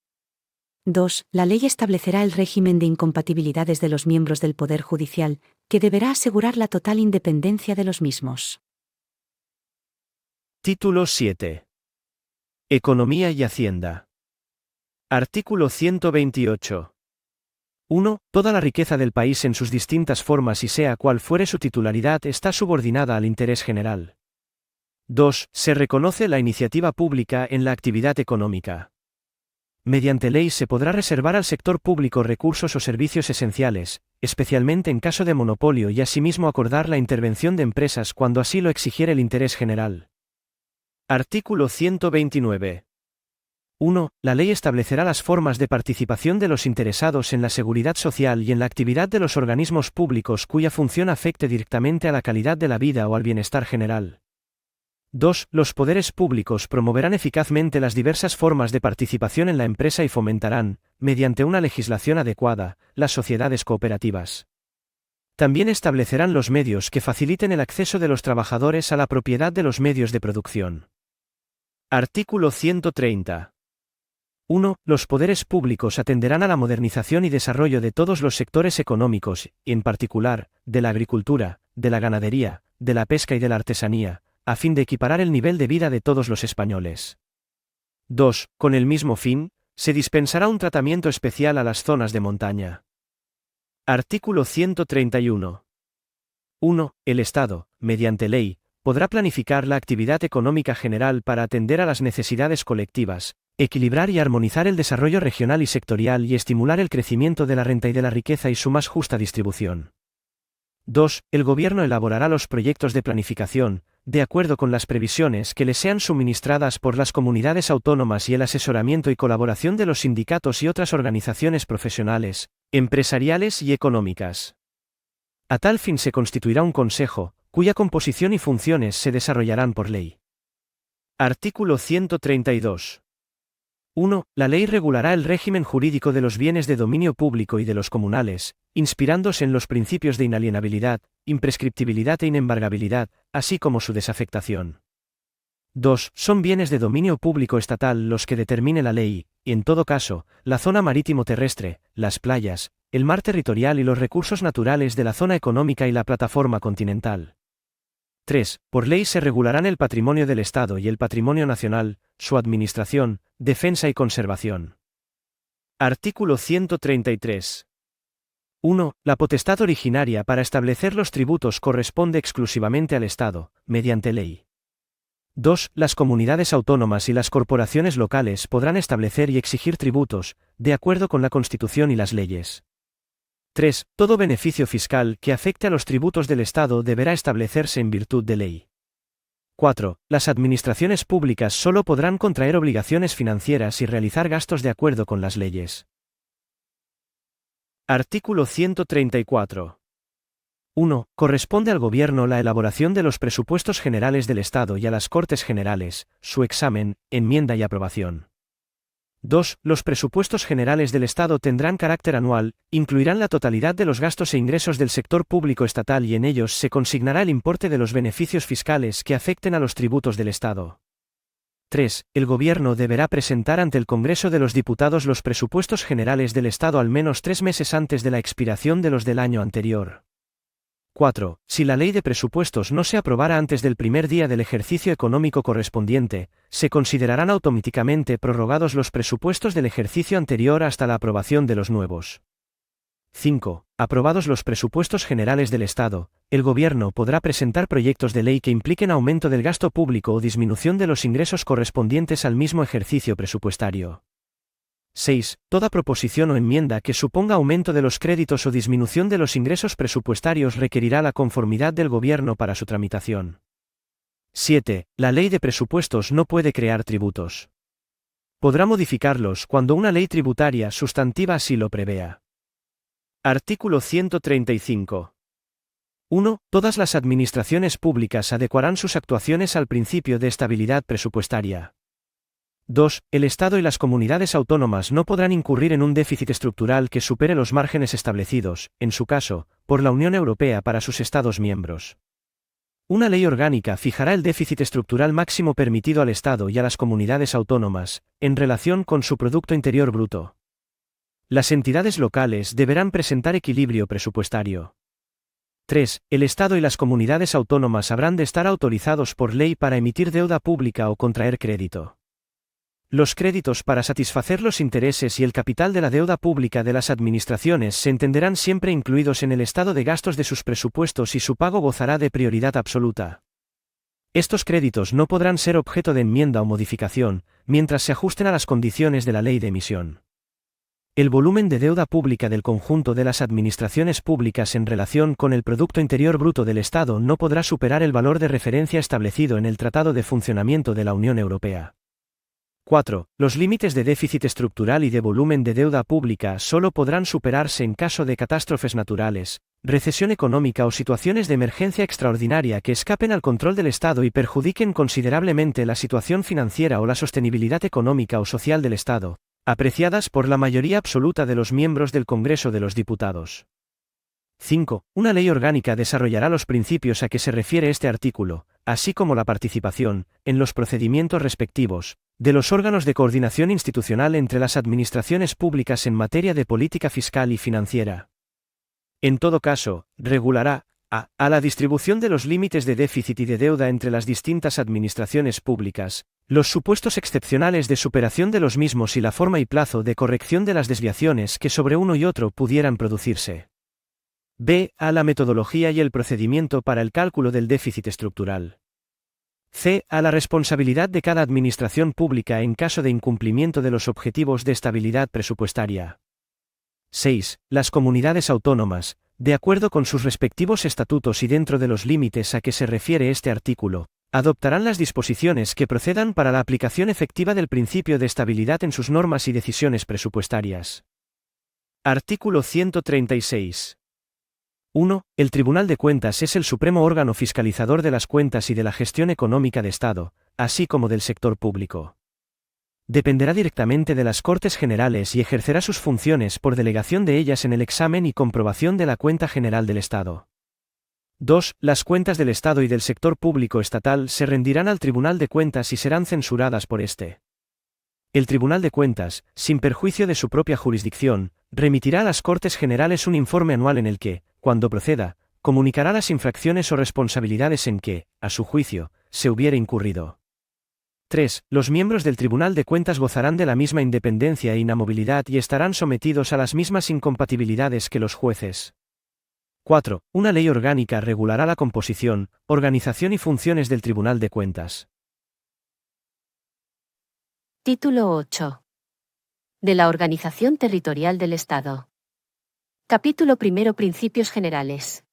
2. La ley establecerá el régimen de incompatibilidades de los miembros del Poder Judicial, que deberá asegurar la total independencia de los mismos. Título 7. Economía y Hacienda. Artículo 128. 1. Toda la riqueza del país en sus distintas formas y sea cual fuere su titularidad está subordinada al interés general. 2. Se reconoce la iniciativa pública en la actividad económica. Mediante ley se podrá reservar al sector público recursos o servicios esenciales, especialmente en caso de monopolio y asimismo acordar la intervención de empresas cuando así lo exigiere el interés general. Artículo 129. 1. La ley establecerá las formas de participación de los interesados en la seguridad social y en la actividad de los organismos públicos cuya función afecte directamente a la calidad de la vida o al bienestar general. 2. Los poderes públicos promoverán eficazmente las diversas formas de participación en la empresa y fomentarán, mediante una legislación adecuada, las sociedades cooperativas. También establecerán los medios que faciliten el acceso de los trabajadores a la propiedad de los medios de producción. Artículo 130. 1. Los poderes públicos atenderán a la modernización y desarrollo de todos los sectores económicos, y en particular, de la agricultura, de la ganadería, de la pesca y de la artesanía, a fin de equiparar el nivel de vida de todos los españoles. 2. Con el mismo fin, se dispensará un tratamiento especial a las zonas de montaña. Artículo 131. 1. El Estado, mediante ley, podrá planificar la actividad económica general para atender a las necesidades colectivas, equilibrar y armonizar el desarrollo regional y sectorial y estimular el crecimiento de la renta y de la riqueza y su más justa distribución. 2. El Gobierno elaborará los proyectos de planificación, de acuerdo con las previsiones que le sean suministradas por las comunidades autónomas y el asesoramiento y colaboración de los sindicatos y otras organizaciones profesionales, empresariales y económicas. A tal fin se constituirá un consejo, cuya composición y funciones se desarrollarán por ley. Artículo 132. 1. La ley regulará el régimen jurídico de los bienes de dominio público y de los comunales, inspirándose en los principios de inalienabilidad, imprescriptibilidad e inembargabilidad, así como su desafectación. 2. Son bienes de dominio público estatal los que determine la ley, y en todo caso, la zona marítimo-terrestre, las playas, el mar territorial y los recursos naturales de la zona económica y la plataforma continental. 3. Por ley se regularán el patrimonio del Estado y el patrimonio nacional, su administración, defensa y conservación. Artículo 133. 1. La potestad originaria para establecer los tributos corresponde exclusivamente al Estado, mediante ley. 2. Las comunidades autónomas y las corporaciones locales podrán establecer y exigir tributos, de acuerdo con la Constitución y las leyes. 3. Todo beneficio fiscal que afecte a los tributos del Estado deberá establecerse en virtud de ley. 4. Las administraciones públicas solo podrán contraer obligaciones financieras y realizar gastos de acuerdo con las leyes. Artículo 134. 1. Corresponde al Gobierno la elaboración de los presupuestos generales del Estado y a las Cortes Generales, su examen, enmienda y aprobación. 2. Los presupuestos generales del Estado tendrán carácter anual, incluirán la totalidad de los gastos e ingresos del sector público estatal y en ellos se consignará el importe de los beneficios fiscales que afecten a los tributos del Estado. 3. El Gobierno deberá presentar ante el Congreso de los Diputados los presupuestos generales del Estado al menos 3 meses antes de la expiración de los del año anterior. 4. Si la ley de presupuestos no se aprobara antes del primer día del ejercicio económico correspondiente, se considerarán automáticamente prorrogados los presupuestos del ejercicio anterior hasta la aprobación de los nuevos. 5. Aprobados los presupuestos generales del Estado, el Gobierno podrá presentar proyectos de ley que impliquen aumento del gasto público o disminución de los ingresos correspondientes al mismo ejercicio presupuestario. 6. Toda proposición o enmienda que suponga aumento de los créditos o disminución de los ingresos presupuestarios requerirá la conformidad del Gobierno para su tramitación. 7. La ley de presupuestos no puede crear tributos. Podrá modificarlos cuando una ley tributaria sustantiva así lo prevea. Artículo 135. 1. Todas las administraciones públicas adecuarán sus actuaciones al principio de estabilidad presupuestaria. 2. El Estado y las comunidades autónomas no podrán incurrir en un déficit estructural que supere los márgenes establecidos, en su caso, por la Unión Europea para sus Estados miembros. Una ley orgánica fijará el déficit estructural máximo permitido al Estado y a las comunidades autónomas, en relación con su Producto Interior Bruto. Las entidades locales deberán presentar equilibrio presupuestario. 3. El Estado y las comunidades autónomas habrán de estar autorizados por ley para emitir deuda pública o contraer crédito. Los créditos para satisfacer los intereses y el capital de la deuda pública de las administraciones se entenderán siempre incluidos en el estado de gastos de sus presupuestos y su pago gozará de prioridad absoluta. Estos créditos no podrán ser objeto de enmienda o modificación, mientras se ajusten a las condiciones de la ley de emisión. El volumen de deuda pública del conjunto de las administraciones públicas en relación con el Producto Interior Bruto del Estado no podrá superar el valor de referencia establecido en el Tratado de Funcionamiento de la Unión Europea. 4. Los límites de déficit estructural y de volumen de deuda pública solo podrán superarse en caso de catástrofes naturales, recesión económica o situaciones de emergencia extraordinaria que escapen al control del Estado y perjudiquen considerablemente la situación financiera o la sostenibilidad económica o social del Estado, apreciadas por la mayoría absoluta de los miembros del Congreso de los Diputados. 5. Una ley orgánica desarrollará los principios a que se refiere este artículo, así como la participación, en los procedimientos respectivos, de los órganos de coordinación institucional entre las administraciones públicas en materia de política fiscal y financiera. En todo caso, regulará a la distribución de los límites de déficit y de deuda entre las distintas administraciones públicas, los supuestos excepcionales de superación de los mismos y la forma y plazo de corrección de las desviaciones que sobre uno y otro pudieran producirse. B. A la metodología y el procedimiento para el cálculo del déficit estructural. C. A la responsabilidad de cada administración pública en caso de incumplimiento de los objetivos de estabilidad presupuestaria. 6. Las comunidades autónomas, de acuerdo con sus respectivos estatutos y dentro de los límites a que se refiere este artículo, adoptarán las disposiciones que procedan para la aplicación efectiva del principio de estabilidad en sus normas y decisiones presupuestarias. Artículo 136. 1. El Tribunal de Cuentas es el supremo órgano fiscalizador de las cuentas y de la gestión económica de Estado, así como del sector público. Dependerá directamente de las Cortes Generales y ejercerá sus funciones por delegación de ellas en el examen y comprobación de la cuenta general del Estado. 2. Las cuentas del Estado y del sector público estatal se rendirán al Tribunal de Cuentas y serán censuradas por este. El Tribunal de Cuentas, sin perjuicio de su propia jurisdicción, remitirá a las Cortes Generales un informe anual en el que, cuando proceda, comunicará las infracciones o responsabilidades en que, a su juicio, se hubiere incurrido. 3. Los miembros del Tribunal de Cuentas gozarán de la misma independencia e inamovilidad y estarán sometidos a las mismas incompatibilidades que los jueces. 4. Una ley orgánica regulará la composición, organización y funciones del Tribunal de Cuentas. Título 8. De la Organización Territorial del Estado. Capítulo 1. Principios generales.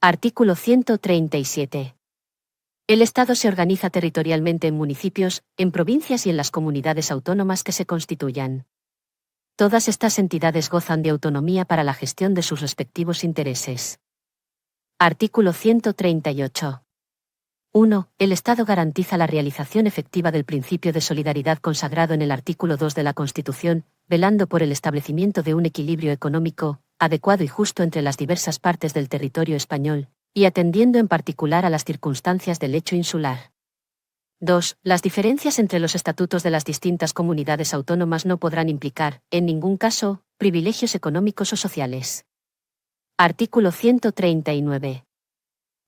Artículo 137. El Estado se organiza territorialmente en municipios, en provincias y en las comunidades autónomas que se constituyan. Todas estas entidades gozan de autonomía para la gestión de sus respectivos intereses. Artículo 138. 1. El Estado garantiza la realización efectiva del principio de solidaridad consagrado en el artículo 2 de la Constitución, velando por el establecimiento de un equilibrio económico, adecuado y justo entre las diversas partes del territorio español, y atendiendo en particular a las circunstancias del hecho insular. 2. Las diferencias entre los estatutos de las distintas comunidades autónomas no podrán implicar, en ningún caso, privilegios económicos o sociales. Artículo 139.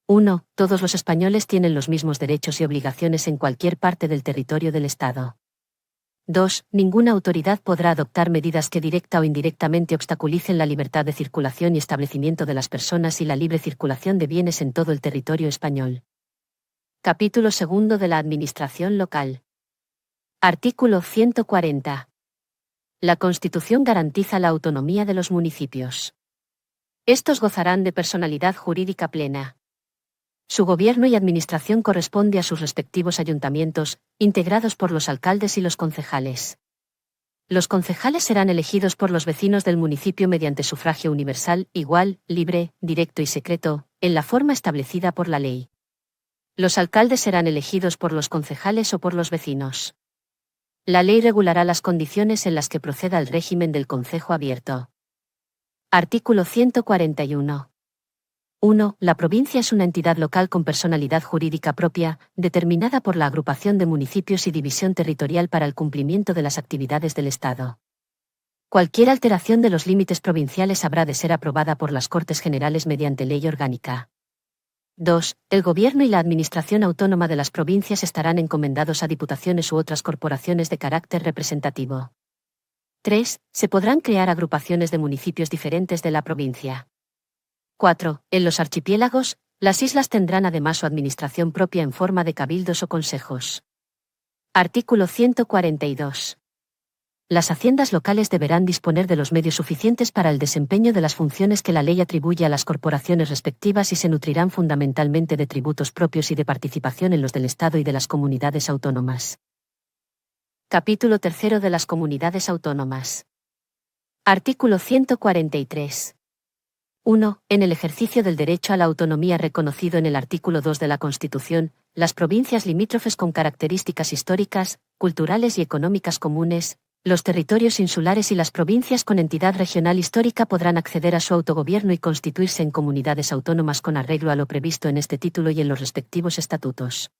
1. Todos los españoles tienen los mismos derechos y obligaciones en cualquier parte del territorio del Estado. 2. Ninguna autoridad podrá adoptar medidas que directa o indirectamente obstaculicen la libertad de circulación y establecimiento de las personas y la libre circulación de bienes en todo el territorio español. Capítulo 2 de la Administración local. Artículo 140. La Constitución garantiza la autonomía de los municipios. Estos gozarán de personalidad jurídica plena. Su gobierno y administración corresponde a sus respectivos ayuntamientos, integrados por los alcaldes y los concejales. Los concejales serán elegidos por los vecinos del municipio mediante sufragio universal, igual, libre, directo y secreto, en la forma establecida por la ley. Los alcaldes serán elegidos por los concejales o por los vecinos. La ley regulará las condiciones en las que proceda el régimen del concejo abierto. Artículo 141. 1. La provincia es una entidad local con personalidad jurídica propia, determinada por la agrupación de municipios y división territorial para el cumplimiento de las actividades del Estado. Cualquier alteración de los límites provinciales habrá de ser aprobada por las Cortes Generales mediante ley orgánica. 2. El gobierno y la administración autónoma de las provincias estarán encomendados a diputaciones u otras corporaciones de carácter representativo. 3. Se podrán crear agrupaciones de municipios diferentes de la provincia. 4. En los archipiélagos, las islas tendrán además su administración propia en forma de cabildos o consejos. Artículo 142. Las haciendas locales deberán disponer de los medios suficientes para el desempeño de las funciones que la ley atribuye a las corporaciones respectivas y se nutrirán fundamentalmente de tributos propios y de participación en los del Estado y de las comunidades autónomas. Capítulo 3 de las comunidades autónomas. Artículo 143. 1. En el ejercicio del derecho a la autonomía reconocido en el artículo 2 de la Constitución, las provincias limítrofes con características históricas, culturales y económicas comunes, los territorios insulares y las provincias con entidad regional histórica podrán acceder a su autogobierno y constituirse en comunidades autónomas con arreglo a lo previsto en este título y en los respectivos estatutos.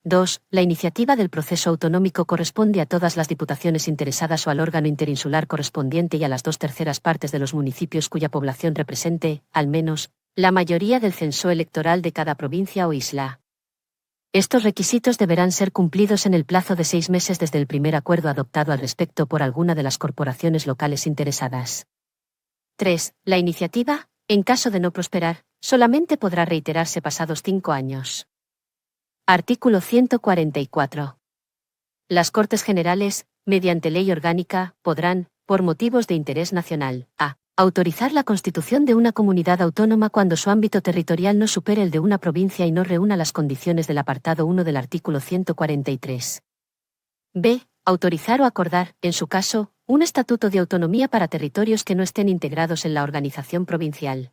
2. La iniciativa del proceso autonómico corresponde a todas las diputaciones interesadas o al órgano interinsular correspondiente y a las 2/3 partes de los municipios cuya población represente, al menos, la mayoría del censo electoral de cada provincia o isla. Estos requisitos deberán ser cumplidos en el plazo de 6 meses desde el primer acuerdo adoptado al respecto por alguna de las corporaciones locales interesadas. 3. La iniciativa, en caso de no prosperar, solamente podrá reiterarse pasados 5 años. Artículo 144. Las Cortes Generales, mediante ley orgánica, podrán, por motivos de interés nacional, a. Autorizar la constitución de una comunidad autónoma cuando su ámbito territorial no supere el de una provincia y no reúna las condiciones del apartado 1 del artículo 143. b. Autorizar o acordar, en su caso, un estatuto de autonomía para territorios que no estén integrados en la organización provincial.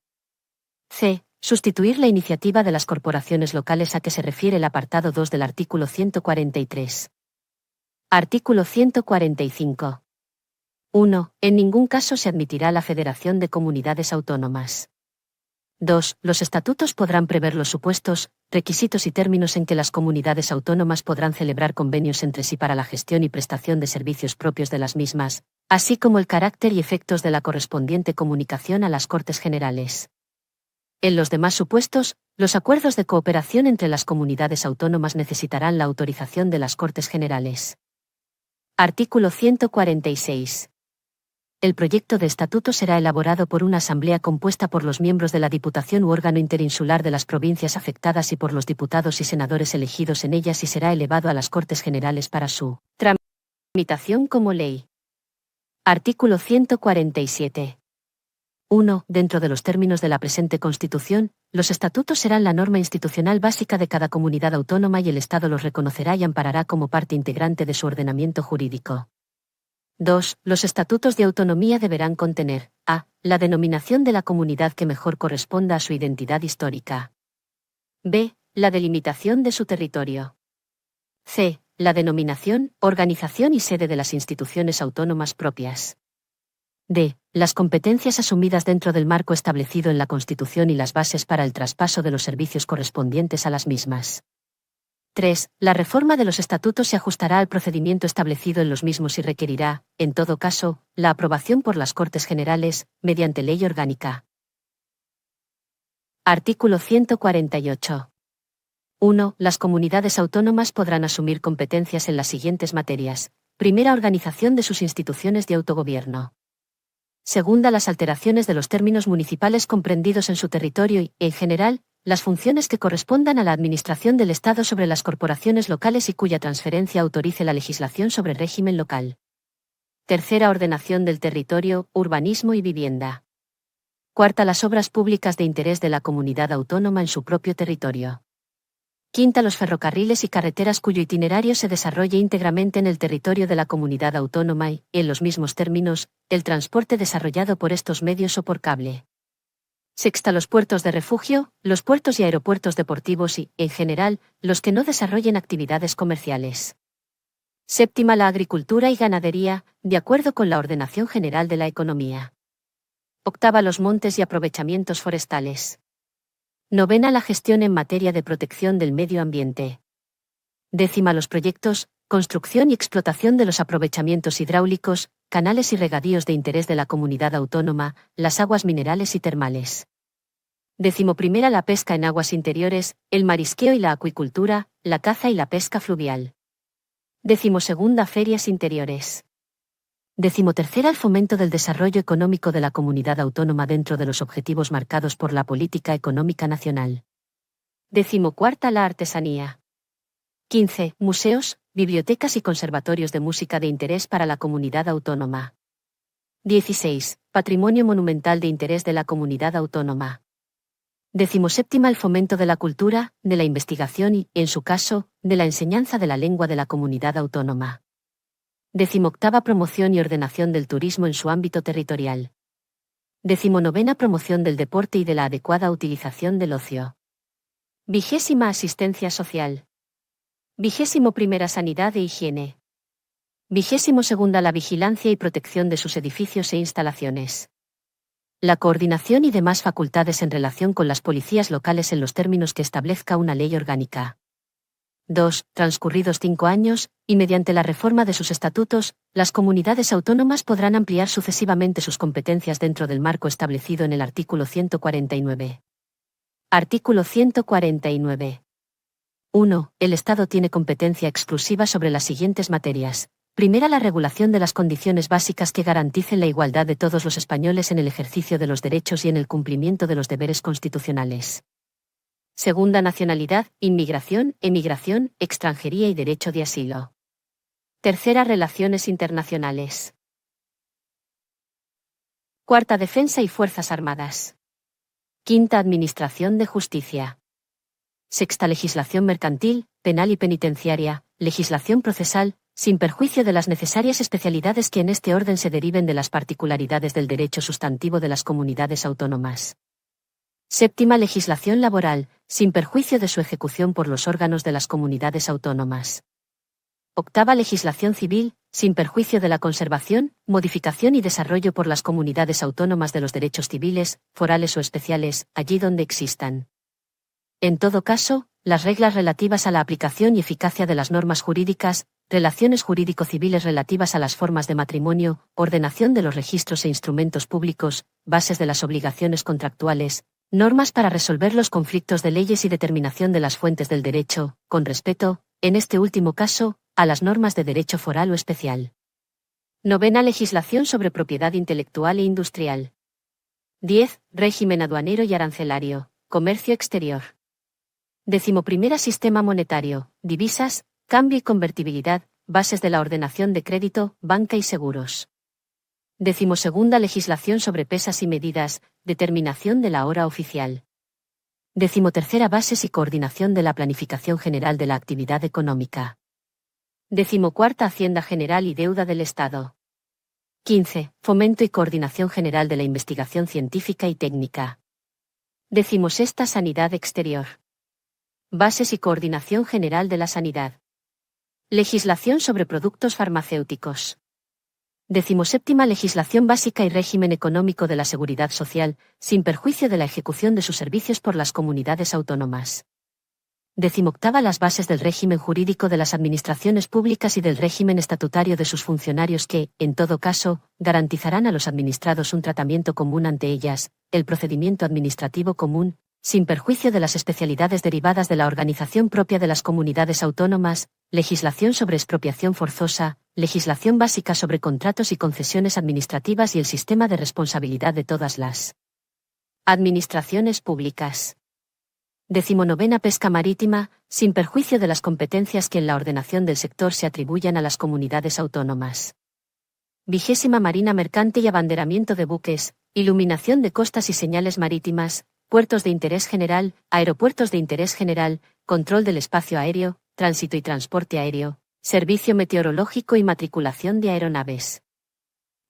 c. Sustituir la iniciativa de las corporaciones locales a que se refiere el apartado 2 del artículo 143. Artículo 145. 1. En ningún caso se admitirá la federación de comunidades autónomas. 2. Los estatutos podrán prever los supuestos, requisitos y términos en que las comunidades autónomas podrán celebrar convenios entre sí para la gestión y prestación de servicios propios de las mismas, así como el carácter y efectos de la correspondiente comunicación a las Cortes Generales. En los demás supuestos, los acuerdos de cooperación entre las comunidades autónomas necesitarán la autorización de las Cortes Generales. Artículo 146. El proyecto de estatuto será elaborado por una asamblea compuesta por los miembros de la Diputación u órgano interinsular de las provincias afectadas y por los diputados y senadores elegidos en ellas y será elevado a las Cortes Generales para su tramitación como ley. Artículo 147. 1. Dentro de los términos de la presente Constitución, los estatutos serán la norma institucional básica de cada comunidad autónoma y el Estado los reconocerá y amparará como parte integrante de su ordenamiento jurídico. 2. Los estatutos de autonomía deberán contener: a. La denominación de la comunidad que mejor corresponda a su identidad histórica. b. La delimitación de su territorio. c. La denominación, organización y sede de las instituciones autónomas propias. d. Las competencias asumidas dentro del marco establecido en la Constitución y las bases para el traspaso de los servicios correspondientes a las mismas. 3. La reforma de los estatutos se ajustará al procedimiento establecido en los mismos y requerirá, en todo caso, la aprobación por las Cortes Generales, mediante ley orgánica. Artículo 148. 1. Las comunidades autónomas podrán asumir competencias en las siguientes materias. Primera, organización de sus instituciones de autogobierno. Segunda, las alteraciones de los términos municipales comprendidos en su territorio y, en general, las funciones que correspondan a la administración del Estado sobre las corporaciones locales y cuya transferencia autorice la legislación sobre régimen local. Tercera, ordenación del territorio, urbanismo y vivienda. Cuarta, las obras públicas de interés de la comunidad autónoma en su propio territorio. Quinta, los ferrocarriles y carreteras cuyo itinerario se desarrolle íntegramente en el territorio de la comunidad autónoma y, en los mismos términos, el transporte desarrollado por estos medios o por cable. Sexta, los puertos de refugio, los puertos y aeropuertos deportivos y, en general, los que no desarrollen actividades comerciales. Séptima, la agricultura y ganadería, de acuerdo con la ordenación general de la economía. Octava, los montes y aprovechamientos forestales. Novena, la gestión en materia de protección del medio ambiente. Décima, los proyectos, construcción y explotación de los aprovechamientos hidráulicos, canales y regadíos de interés de la comunidad autónoma, las aguas minerales y termales. 11ª, la pesca en aguas interiores, el marisqueo y la acuicultura, la caza y la pesca fluvial. 12ª, ferias interiores. 13ª, el fomento del desarrollo económico de la comunidad autónoma dentro de los objetivos marcados por la política económica nacional. 14ª, la artesanía. 15. Museos, bibliotecas y conservatorios de música de interés para la comunidad autónoma. 16. Patrimonio monumental de interés de la comunidad autónoma. 17ª, el fomento de la cultura, de la investigación y, en su caso, de la enseñanza de la lengua de la comunidad autónoma. 18ª, promoción y ordenación del turismo en su ámbito territorial. 19ª, promoción del deporte y de la adecuada utilización del ocio. 20ª, asistencia social. 21ª, sanidad e higiene. 22ª, la vigilancia y protección de sus edificios e instalaciones. La coordinación y demás facultades en relación con las policías locales en los términos que establezca una ley orgánica. 2. Transcurridos 5 años, y mediante la reforma de sus estatutos, las comunidades autónomas podrán ampliar sucesivamente sus competencias dentro del marco establecido en el artículo 149. Artículo 149. 1. El Estado tiene competencia exclusiva sobre las siguientes materias. Primera, la regulación de las condiciones básicas que garanticen la igualdad de todos los españoles en el ejercicio de los derechos y en el cumplimiento de los deberes constitucionales. Segunda, nacionalidad, inmigración, emigración, extranjería y derecho de asilo. Tercera, relaciones internacionales. Cuarta, defensa y fuerzas armadas. Quinta, administración de justicia. Sexta, legislación mercantil, penal y penitenciaria, legislación procesal, sin perjuicio de las necesarias especialidades que en este orden se deriven de las particularidades del derecho sustantivo de las comunidades autónomas. Séptima, legislación laboral, sin perjuicio de su ejecución por los órganos de las comunidades autónomas. Octava, legislación civil, sin perjuicio de la conservación, modificación y desarrollo por las comunidades autónomas de los derechos civiles, forales o especiales, allí donde existan. En todo caso, las reglas relativas a la aplicación y eficacia de las normas jurídicas, relaciones jurídico-civiles relativas a las formas de matrimonio, ordenación de los registros e instrumentos públicos, bases de las obligaciones contractuales, Normas para resolver los conflictos de leyes y determinación de las fuentes del derecho, con respeto, en este último caso, a las normas de derecho foral o especial. Novena legislación sobre propiedad intelectual e industrial. 10. Régimen aduanero y arancelario, comercio exterior. 11. Sistema monetario, divisas, cambio y convertibilidad, bases de la ordenación de crédito, banca y seguros. 12. Legislación sobre pesas y medidas, determinación de la hora oficial. 13. Bases y coordinación de la planificación general de la actividad económica. 14. Hacienda general y deuda del Estado. 15. Fomento y coordinación general de la investigación científica y técnica. 16. Sanidad exterior. Bases y coordinación general de la sanidad. Legislación sobre productos farmacéuticos. 17. Legislación básica y régimen económico de la seguridad social, sin perjuicio de la ejecución de sus servicios por las comunidades autónomas. 18. Las bases del régimen jurídico de las administraciones públicas y del régimen estatutario de sus funcionarios que, en todo caso, garantizarán a los administrados un tratamiento común ante ellas, el procedimiento administrativo común, sin perjuicio de las especialidades derivadas de la organización propia de las comunidades autónomas, legislación sobre expropiación forzosa, legislación básica sobre contratos y concesiones administrativas y el sistema de responsabilidad de todas las administraciones públicas. 19. Pesca marítima, sin perjuicio de las competencias que en la ordenación del sector se atribuyan a las comunidades autónomas. 20. Marina mercante y abanderamiento de buques, iluminación de costas y señales marítimas, puertos de interés general, aeropuertos de interés general, control del espacio aéreo, tránsito y transporte aéreo, servicio meteorológico y matriculación de aeronaves.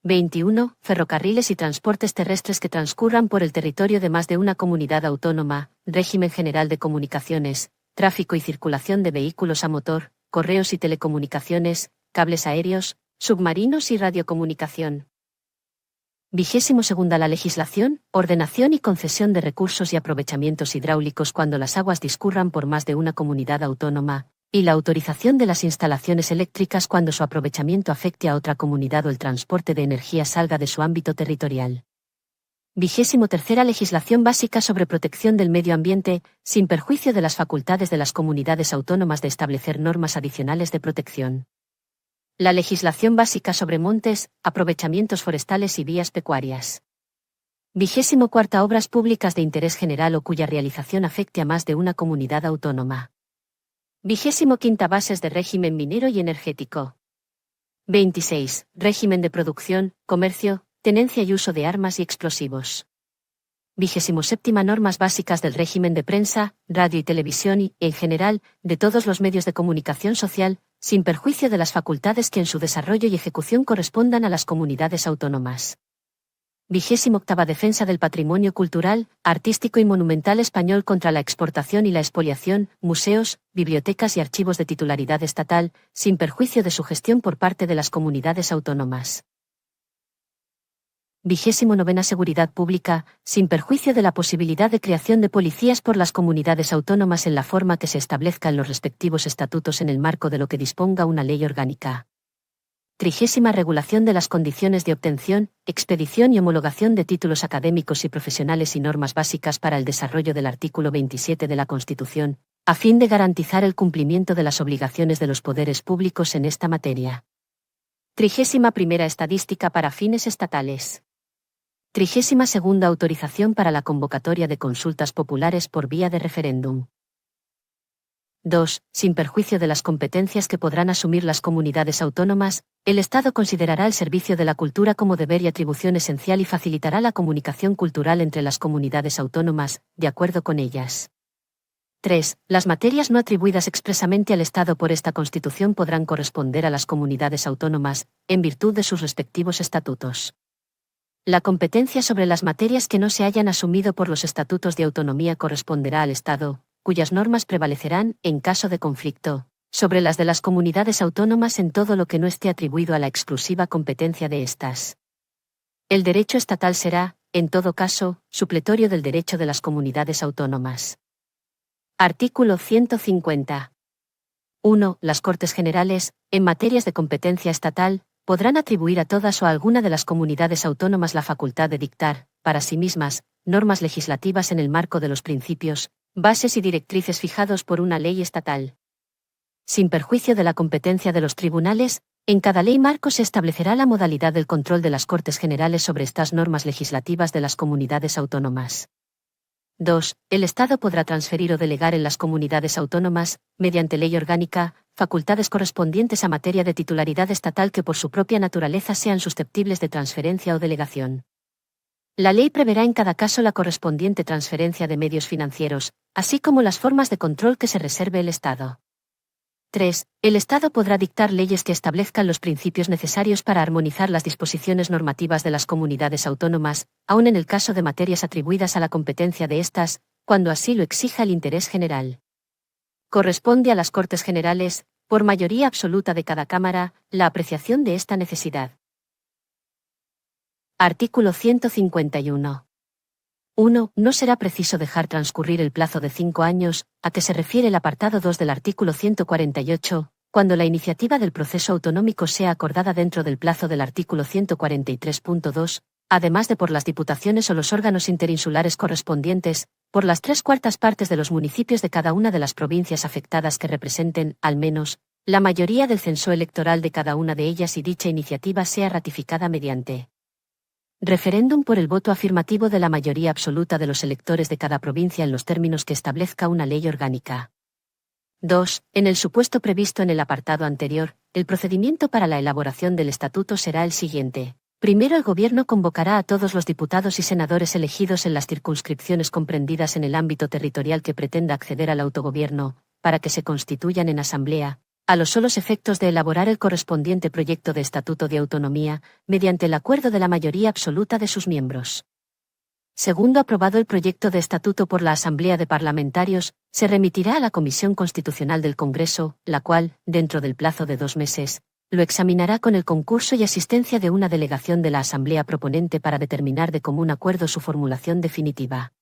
21. Ferrocarriles y transportes terrestres que transcurran por el territorio de más de una comunidad autónoma, régimen general de comunicaciones, tráfico y circulación de vehículos a motor, correos y telecomunicaciones, cables aéreos, submarinos y radiocomunicación. 22. La legislación, ordenación y concesión de recursos y aprovechamientos hidráulicos cuando las aguas discurran por más de una comunidad autónoma, y la autorización de las instalaciones eléctricas cuando su aprovechamiento afecte a otra comunidad o el transporte de energía salga de su ámbito territorial. 23. Legislación básica sobre protección del medio ambiente, sin perjuicio de las facultades de las comunidades autónomas de establecer normas adicionales de protección. La legislación básica sobre montes, aprovechamientos forestales y vías pecuarias. 24. Obras públicas de interés general o cuya realización afecte a más de una comunidad autónoma. 25. Bases de régimen minero y energético. 26. Régimen de producción, comercio, tenencia y uso de armas y explosivos. 27. Normas básicas del régimen de prensa, radio y televisión y, en general, de todos los medios de comunicación social, sin perjuicio de las facultades que en su desarrollo y ejecución correspondan a las comunidades autónomas. 28. Defensa del patrimonio cultural, artístico y monumental español contra la exportación y la expoliación, museos, bibliotecas y archivos de titularidad estatal, sin perjuicio de su gestión por parte de las comunidades autónomas. 29. Seguridad pública, sin perjuicio de la posibilidad de creación de policías por las comunidades autónomas en la forma que se establezca en los respectivos estatutos en el marco de lo que disponga una ley orgánica. 30. Regulación de las condiciones de obtención, expedición y homologación de títulos académicos y profesionales y normas básicas para el desarrollo del artículo 27 de la Constitución, a fin de garantizar el cumplimiento de las obligaciones de los poderes públicos en esta materia. 31. Estadística para fines estatales. 32. Autorización para la convocatoria de consultas populares por vía de referéndum. 2. Sin perjuicio de las competencias que podrán asumir las comunidades autónomas, el Estado considerará el servicio de la cultura como deber y atribución esencial y facilitará la comunicación cultural entre las comunidades autónomas, de acuerdo con ellas. 3. Las materias no atribuidas expresamente al Estado por esta Constitución podrán corresponder a las comunidades autónomas, en virtud de sus respectivos estatutos. La competencia sobre las materias que no se hayan asumido por los estatutos de autonomía corresponderá al Estado, cuyas normas prevalecerán, en caso de conflicto, sobre las de las comunidades autónomas en todo lo que no esté atribuido a la exclusiva competencia de éstas. El derecho estatal será, en todo caso, supletorio del derecho de las comunidades autónomas. Artículo 150. 1. Las Cortes Generales, en materias de competencia estatal, podrán atribuir a todas o a alguna de las comunidades autónomas la facultad de dictar, para sí mismas, normas legislativas en el marco de los principios, bases y directrices fijados por una ley estatal. Sin perjuicio de la competencia de los tribunales, en cada ley marco se establecerá la modalidad del control de las Cortes Generales sobre estas normas legislativas de las comunidades autónomas. 2. El Estado podrá transferir o delegar en las comunidades autónomas, mediante ley orgánica, facultades correspondientes a materia de titularidad estatal que por su propia naturaleza sean susceptibles de transferencia o delegación. La ley preverá en cada caso la correspondiente transferencia de medios financieros, así como las formas de control que se reserve el Estado. 3. El Estado podrá dictar leyes que establezcan los principios necesarios para armonizar las disposiciones normativas de las comunidades autónomas, aun en el caso de materias atribuidas a la competencia de estas, cuando así lo exija el interés general. Corresponde a las Cortes Generales, por mayoría absoluta de cada Cámara, la apreciación de esta necesidad. Artículo 151. 1. No será preciso dejar transcurrir el plazo de 5 años, a que se refiere el apartado 2 del artículo 148, cuando la iniciativa del proceso autonómico sea acordada dentro del plazo del artículo 143.2, además de por las diputaciones o los órganos interinsulares correspondientes, por las 3/4 partes de los municipios de cada una de las provincias afectadas que representen, al menos, la mayoría del censo electoral de cada una de ellas y dicha iniciativa sea ratificada mediante referéndum por el voto afirmativo de la mayoría absoluta de los electores de cada provincia en los términos que establezca una ley orgánica. 2. En el supuesto previsto en el apartado anterior, el procedimiento para la elaboración del estatuto será el siguiente. Primero, el Gobierno convocará a todos los diputados y senadores elegidos en las circunscripciones comprendidas en el ámbito territorial que pretenda acceder al autogobierno, para que se constituyan en asamblea, a los solos efectos de elaborar el correspondiente proyecto de Estatuto de Autonomía, mediante el acuerdo de la mayoría absoluta de sus miembros. Segundo, aprobado el proyecto de estatuto por la Asamblea de Parlamentarios, se remitirá a la Comisión Constitucional del Congreso, la cual, dentro del plazo de 2 meses, lo examinará con el concurso y asistencia de una delegación de la Asamblea proponente para determinar de común acuerdo su formulación definitiva.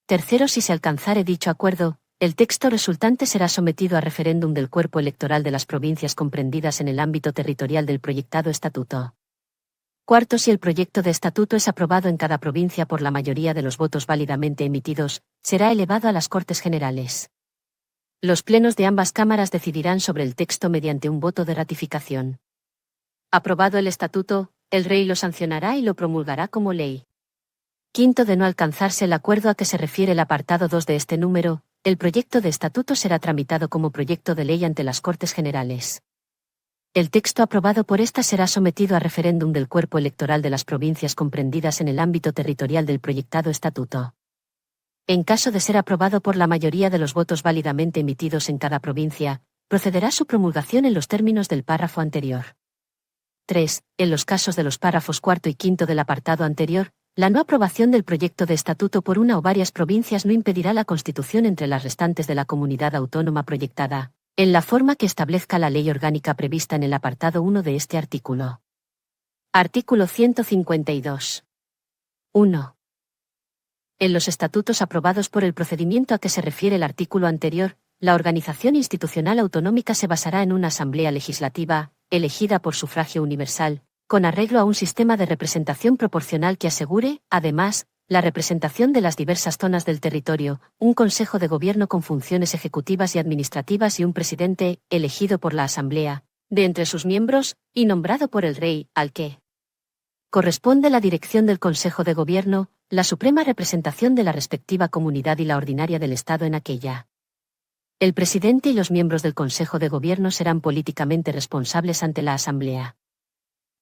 Tercero, si se alcanzare dicho acuerdo, el texto resultante será sometido a referéndum del cuerpo electoral de las provincias comprendidas en el ámbito territorial del proyectado estatuto. Cuarto, si el proyecto de estatuto es aprobado en cada provincia por la mayoría de los votos válidamente emitidos, será elevado a las Cortes Generales. Los plenos de ambas cámaras decidirán sobre el texto mediante un voto de ratificación. Aprobado el estatuto, el Rey lo sancionará y lo promulgará como ley. Quinto, de no alcanzarse el acuerdo a que se refiere el apartado 2 de este número, el proyecto de estatuto será tramitado como proyecto de ley ante las Cortes Generales. El texto aprobado por esta será sometido a referéndum del cuerpo electoral de las provincias comprendidas en el ámbito territorial del proyectado estatuto. En caso de ser aprobado por la mayoría de los votos válidamente emitidos en cada provincia, procederá su promulgación en los términos del párrafo anterior. 3. En los casos de los párrafos 4 y 5 del apartado anterior, la no aprobación del proyecto de estatuto por una o varias provincias no impedirá la constitución entre las restantes de la comunidad autónoma proyectada, en la forma que establezca la ley orgánica prevista en el apartado 1 de este artículo. Artículo 152. 1. En los estatutos aprobados por el procedimiento a que se refiere el artículo anterior, la organización institucional autonómica se basará en una asamblea legislativa, elegida por sufragio universal, con arreglo a un sistema de representación proporcional que asegure, además, la representación de las diversas zonas del territorio, un Consejo de Gobierno con funciones ejecutivas y administrativas y un presidente, elegido por la Asamblea, de entre sus miembros, y nombrado por el Rey, al que corresponde la dirección del Consejo de Gobierno, la suprema representación de la respectiva comunidad y la ordinaria del Estado en aquella. El presidente y los miembros del Consejo de Gobierno serán políticamente responsables ante la Asamblea.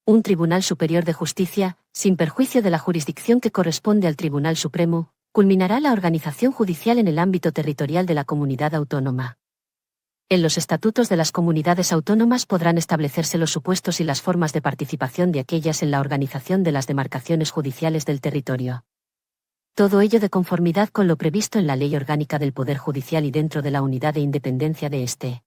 Un Tribunal Superior de Justicia, sin perjuicio de la jurisdicción que corresponde al Tribunal Supremo, culminará la organización judicial en el ámbito territorial de la comunidad autónoma. En los estatutos de las comunidades autónomas podrán establecerse los supuestos y las formas de participación de aquellas en la organización de las demarcaciones judiciales del territorio. Todo ello de conformidad con lo previsto en la Ley Orgánica del Poder Judicial y dentro de la unidad e independencia de éste.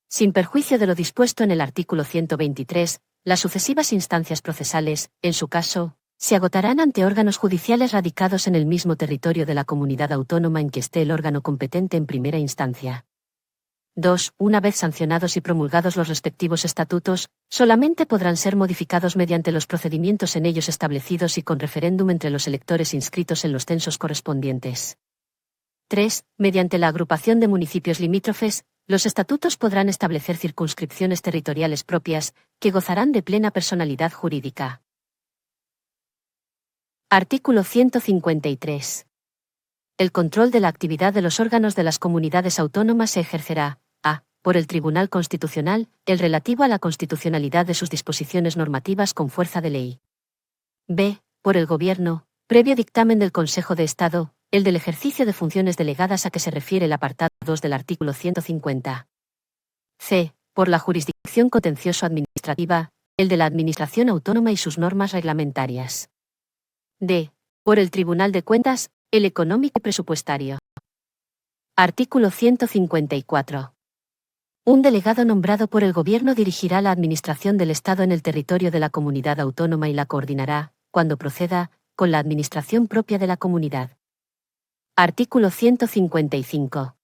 Sin perjuicio de lo dispuesto en el artículo 123, las sucesivas instancias procesales, en su caso, se agotarán ante órganos judiciales radicados en el mismo territorio de la comunidad autónoma en que esté el órgano competente en primera instancia. 2. Una vez sancionados y promulgados los respectivos estatutos, solamente podrán ser modificados mediante los procedimientos en ellos establecidos y con referéndum entre los electores inscritos en los censos correspondientes. 3. Mediante la agrupación de municipios limítrofes, los estatutos podrán establecer circunscripciones territoriales propias, que gozarán de plena personalidad jurídica. Artículo 153. El control de la actividad de los órganos de las comunidades autónomas se ejercerá, a. por el Tribunal Constitucional, el relativo a la constitucionalidad de sus disposiciones normativas con fuerza de ley. b. por el Gobierno, previo dictamen del Consejo de Estado, el del ejercicio de funciones delegadas a que se refiere el apartado 2 del artículo 150. c. por la jurisdicción contencioso-administrativa, el de la Administración Autónoma y sus normas reglamentarias. d. por el Tribunal de Cuentas, el económico y presupuestario. Artículo 154. Un delegado nombrado por el Gobierno dirigirá la administración del Estado en el territorio de la comunidad autónoma y la coordinará, cuando proceda, con la administración propia de la comunidad. Artículo 155.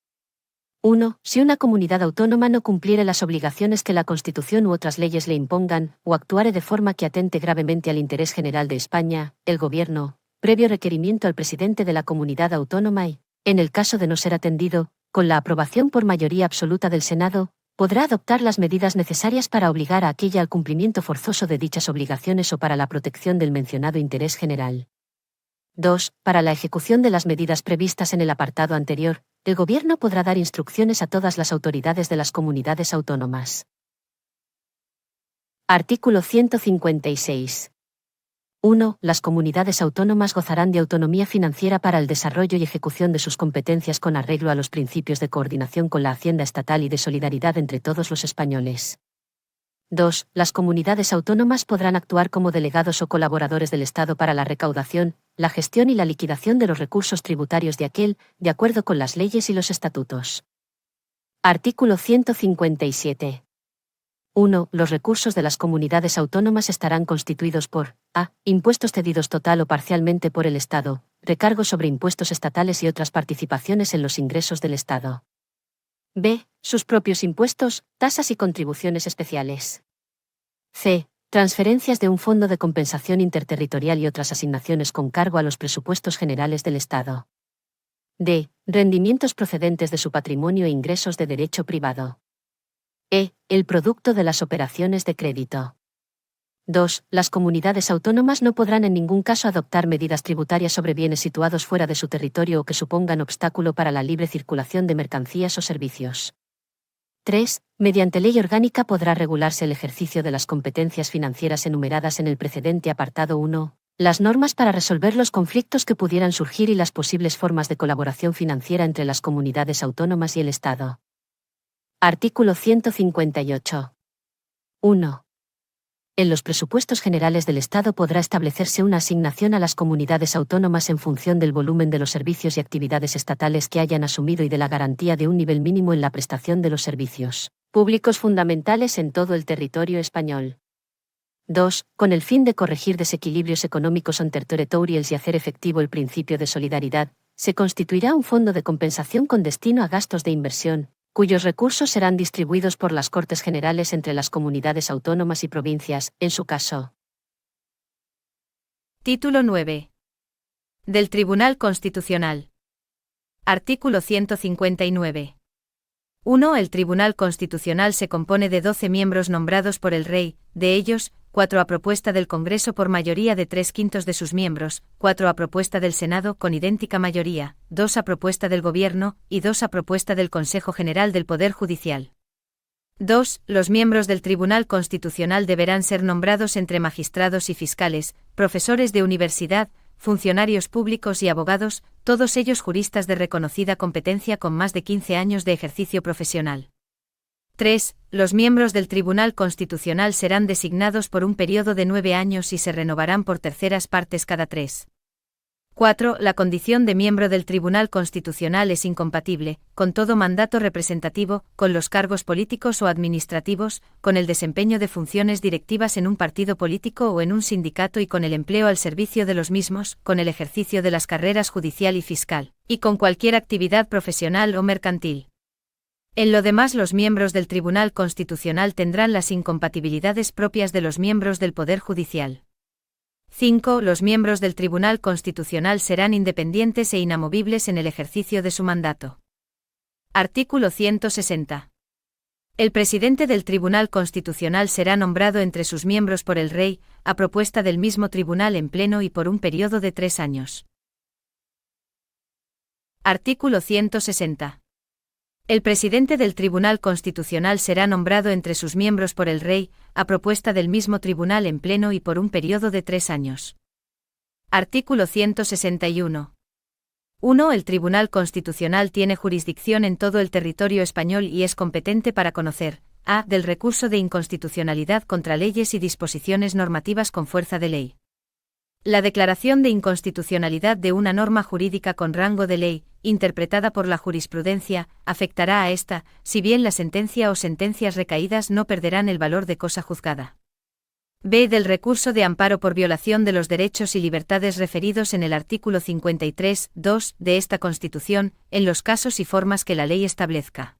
1. Si una comunidad autónoma no cumpliere las obligaciones que la Constitución u otras leyes le impongan, o actuare de forma que atente gravemente al interés general de España, el Gobierno, previo requerimiento al presidente de la comunidad autónoma y, en el caso de no ser atendido, con la aprobación por mayoría absoluta del Senado, podrá adoptar las medidas necesarias para obligar a aquella al cumplimiento forzoso de dichas obligaciones o para la protección del mencionado interés general. 2. Para la ejecución de las medidas previstas en el apartado anterior, el Gobierno podrá dar instrucciones a todas las autoridades de las comunidades autónomas. Artículo 156. 1. Las comunidades autónomas gozarán de autonomía financiera para el desarrollo y ejecución de sus competencias con arreglo a los principios de coordinación con la Hacienda estatal y de solidaridad entre todos los españoles. 2. Las comunidades autónomas podrán actuar como delegados o colaboradores del Estado para la recaudación, la gestión y la liquidación de los recursos tributarios de aquel, de acuerdo con las leyes y los estatutos. Artículo 157. 1. Los recursos de las comunidades autónomas estarán constituidos por a. Impuestos cedidos total o parcialmente por el Estado, recargos sobre impuestos estatales y otras participaciones en los ingresos del Estado. b. Sus propios impuestos, tasas y contribuciones especiales. c. Transferencias de un fondo de compensación interterritorial y otras asignaciones con cargo a los presupuestos generales del Estado. d. Rendimientos procedentes de su patrimonio e ingresos de derecho privado. e. El producto de las operaciones de crédito. 2. Las comunidades autónomas no podrán en ningún caso adoptar medidas tributarias sobre bienes situados fuera de su territorio o que supongan obstáculo para la libre circulación de mercancías o servicios. 3. Mediante ley orgánica podrá regularse el ejercicio de las competencias financieras enumeradas en el precedente apartado 1, las normas para resolver los conflictos que pudieran surgir y las posibles formas de colaboración financiera entre las comunidades autónomas y el Estado. Artículo 158. 1. En los presupuestos generales del Estado podrá establecerse una asignación a las comunidades autónomas en función del volumen de los servicios y actividades estatales que hayan asumido y de la garantía de un nivel mínimo en la prestación de los servicios públicos fundamentales en todo el territorio español. 2. Con el fin de corregir desequilibrios económicos entre territorios y hacer efectivo el principio de solidaridad, se constituirá un fondo de compensación con destino a gastos de inversión, cuyos recursos serán distribuidos por las Cortes Generales entre las comunidades autónomas y provincias, en su caso. Título 9. Del Tribunal Constitucional. Artículo 159. 1. El Tribunal Constitucional se compone de 12 miembros nombrados por el Rey, de ellos, 4 a propuesta del Congreso por mayoría de 3/5 de sus miembros, 4 a propuesta del Senado con idéntica mayoría, 2 a propuesta del Gobierno y 2 a propuesta del Consejo General del Poder Judicial. 2. Los miembros del Tribunal Constitucional deberán ser nombrados entre magistrados y fiscales, profesores de universidad, funcionarios públicos y abogados, todos ellos juristas de reconocida competencia con más de 15 años de ejercicio profesional. 3. Los miembros del Tribunal Constitucional serán designados por un periodo de 9 años y se renovarán por terceras partes cada 3. 4. La condición de miembro del Tribunal Constitucional es incompatible, con todo mandato representativo, con los cargos políticos o administrativos, con el desempeño de funciones directivas en un partido político o en un sindicato y con el empleo al servicio de los mismos, con el ejercicio de las carreras judicial y fiscal, y con cualquier actividad profesional o mercantil. En lo demás, los miembros del Tribunal Constitucional tendrán las incompatibilidades propias de los miembros del Poder Judicial. 5. Los miembros del Tribunal Constitucional serán independientes e inamovibles en el ejercicio de su mandato. Artículo 160. El presidente del Tribunal Constitucional será nombrado entre sus miembros por el Rey, a propuesta del mismo tribunal en pleno y por un periodo de 3 años. Artículo 160. El presidente del Tribunal Constitucional será nombrado entre sus miembros por el Rey, a propuesta del mismo tribunal en pleno y por un periodo de 3 años. Artículo 161. 1. El Tribunal Constitucional tiene jurisdicción en todo el territorio español y es competente para conocer: a. Del recurso de inconstitucionalidad contra leyes y disposiciones normativas con fuerza de ley. La declaración de inconstitucionalidad de una norma jurídica con rango de ley, interpretada por la jurisprudencia, afectará a esta, si bien la sentencia o sentencias recaídas no perderán el valor de cosa juzgada. B. Del recurso de amparo por violación de los derechos y libertades referidos en el artículo 53.2 de esta Constitución, en los casos y formas que la ley establezca.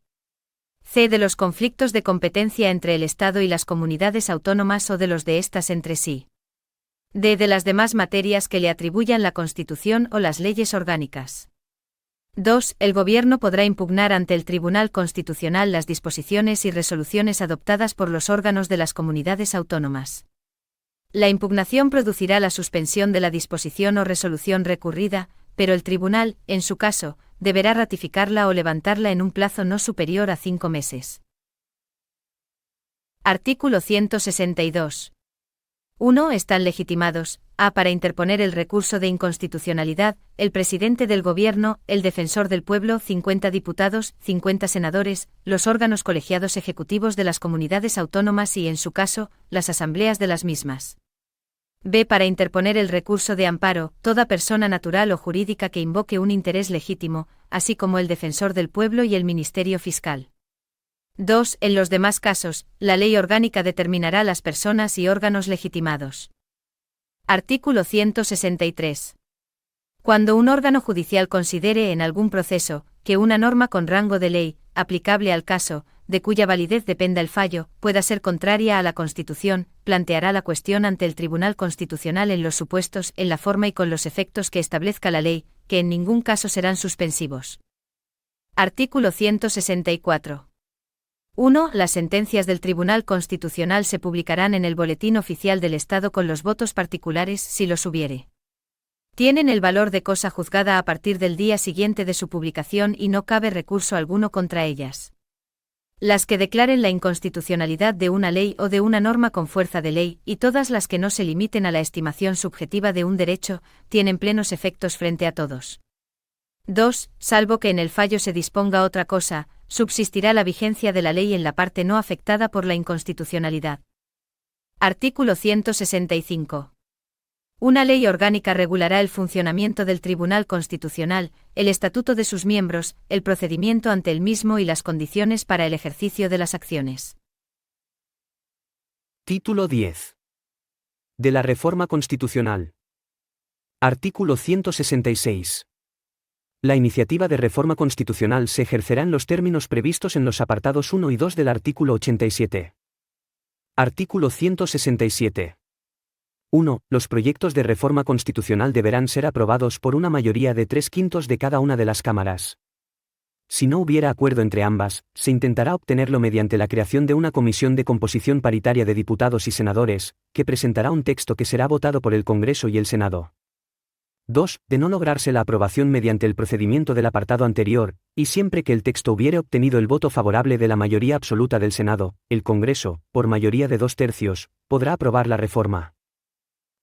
C. De los conflictos de competencia entre el Estado y las comunidades autónomas o de los de éstas entre sí. D. De las demás materias que le atribuyan la Constitución o las leyes orgánicas. 2. El Gobierno podrá impugnar ante el Tribunal Constitucional las disposiciones y resoluciones adoptadas por los órganos de las comunidades autónomas. La impugnación producirá la suspensión de la disposición o resolución recurrida, pero el Tribunal, en su caso, deberá ratificarla o levantarla en un plazo no superior a 5 meses. Artículo 162. 1. Están legitimados: a. Para interponer el recurso de inconstitucionalidad, el presidente del Gobierno, el defensor del pueblo, 50 diputados, 50 senadores, los órganos colegiados ejecutivos de las comunidades autónomas y, en su caso, las asambleas de las mismas. B. Para interponer el recurso de amparo, toda persona natural o jurídica que invoque un interés legítimo, así como el defensor del pueblo y el Ministerio Fiscal. 2. En los demás casos, la ley orgánica determinará las personas y órganos legitimados. Artículo 163. Cuando un órgano judicial considere en algún proceso que una norma con rango de ley, aplicable al caso, de cuya validez dependa el fallo, pueda ser contraria a la Constitución, planteará la cuestión ante el Tribunal Constitucional en los supuestos, en la forma y con los efectos que establezca la ley, que en ningún caso serán suspensivos. Artículo 164. 1. Las sentencias del Tribunal Constitucional se publicarán en el Boletín Oficial del Estado con los votos particulares, si los hubiere. Tienen el valor de cosa juzgada a partir del día siguiente de su publicación y no cabe recurso alguno contra ellas. Las que declaren la inconstitucionalidad de una ley o de una norma con fuerza de ley, y todas las que no se limiten a la estimación subjetiva de un derecho, tienen plenos efectos frente a todos. 2. Salvo que en el fallo se disponga otra cosa, subsistirá la vigencia de la ley en la parte no afectada por la inconstitucionalidad. Artículo 165. Una ley orgánica regulará el funcionamiento del Tribunal Constitucional, el estatuto de sus miembros, el procedimiento ante el mismo y las condiciones para el ejercicio de las acciones. Título 10. De la Reforma Constitucional. Artículo 166. La iniciativa de reforma constitucional se ejercerá en los términos previstos en los apartados 1 y 2 del artículo 87. Artículo 167. 1. Los proyectos de reforma constitucional deberán ser aprobados por una mayoría de 3/5 de cada una de las cámaras. Si no hubiera acuerdo entre ambas, se intentará obtenerlo mediante la creación de una comisión de composición paritaria de diputados y senadores, que presentará un texto que será votado por el Congreso y el Senado. 2. De no lograrse la aprobación mediante el procedimiento del apartado anterior, y siempre que el texto hubiere obtenido el voto favorable de la mayoría absoluta del Senado, el Congreso, por mayoría de 2/3, podrá aprobar la reforma.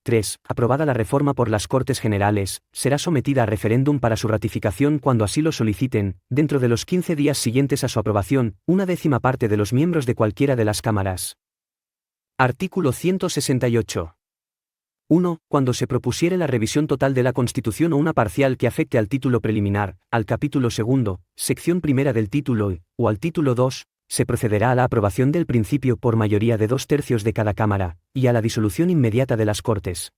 3. Aprobada la reforma por las Cortes Generales, será sometida a referéndum para su ratificación cuando así lo soliciten, dentro de los 15 días siguientes a su aprobación, 1/10 parte de los miembros de cualquiera de las cámaras. Artículo 168. 1. Cuando se propusiere la revisión total de la Constitución o una parcial que afecte al título preliminar, al capítulo 2, sección primera del título o al título 2, se procederá a la aprobación del principio por mayoría de 2/3 de cada cámara, y a la disolución inmediata de las Cortes.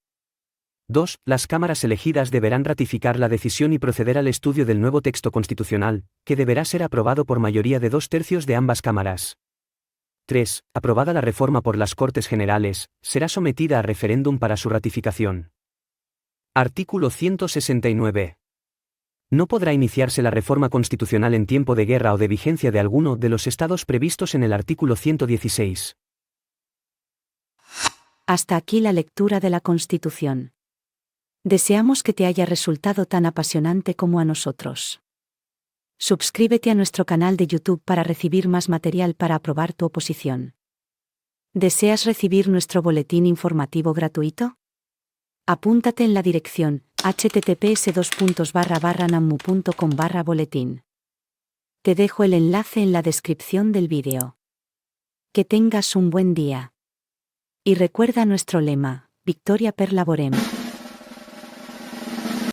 2. Las cámaras elegidas deberán ratificar la decisión y proceder al estudio del nuevo texto constitucional, que deberá ser aprobado por mayoría de 2/3 de ambas cámaras. 3. Aprobada la reforma por las Cortes Generales, será sometida a referéndum para su ratificación. Artículo 169. No podrá iniciarse la reforma constitucional en tiempo de guerra o de vigencia de alguno de los estados previstos en el artículo 116. Hasta aquí la lectura de la Constitución. Deseamos que te haya resultado tan apasionante como a nosotros. Suscríbete a nuestro canal de YouTube para recibir más material para aprobar tu oposición. ¿Deseas recibir nuestro boletín informativo gratuito? Apúntate en la dirección https://nammu.com/boletín. Te dejo el enlace en la descripción del vídeo. Que tengas un buen día. Y recuerda nuestro lema, Victoria per laborem.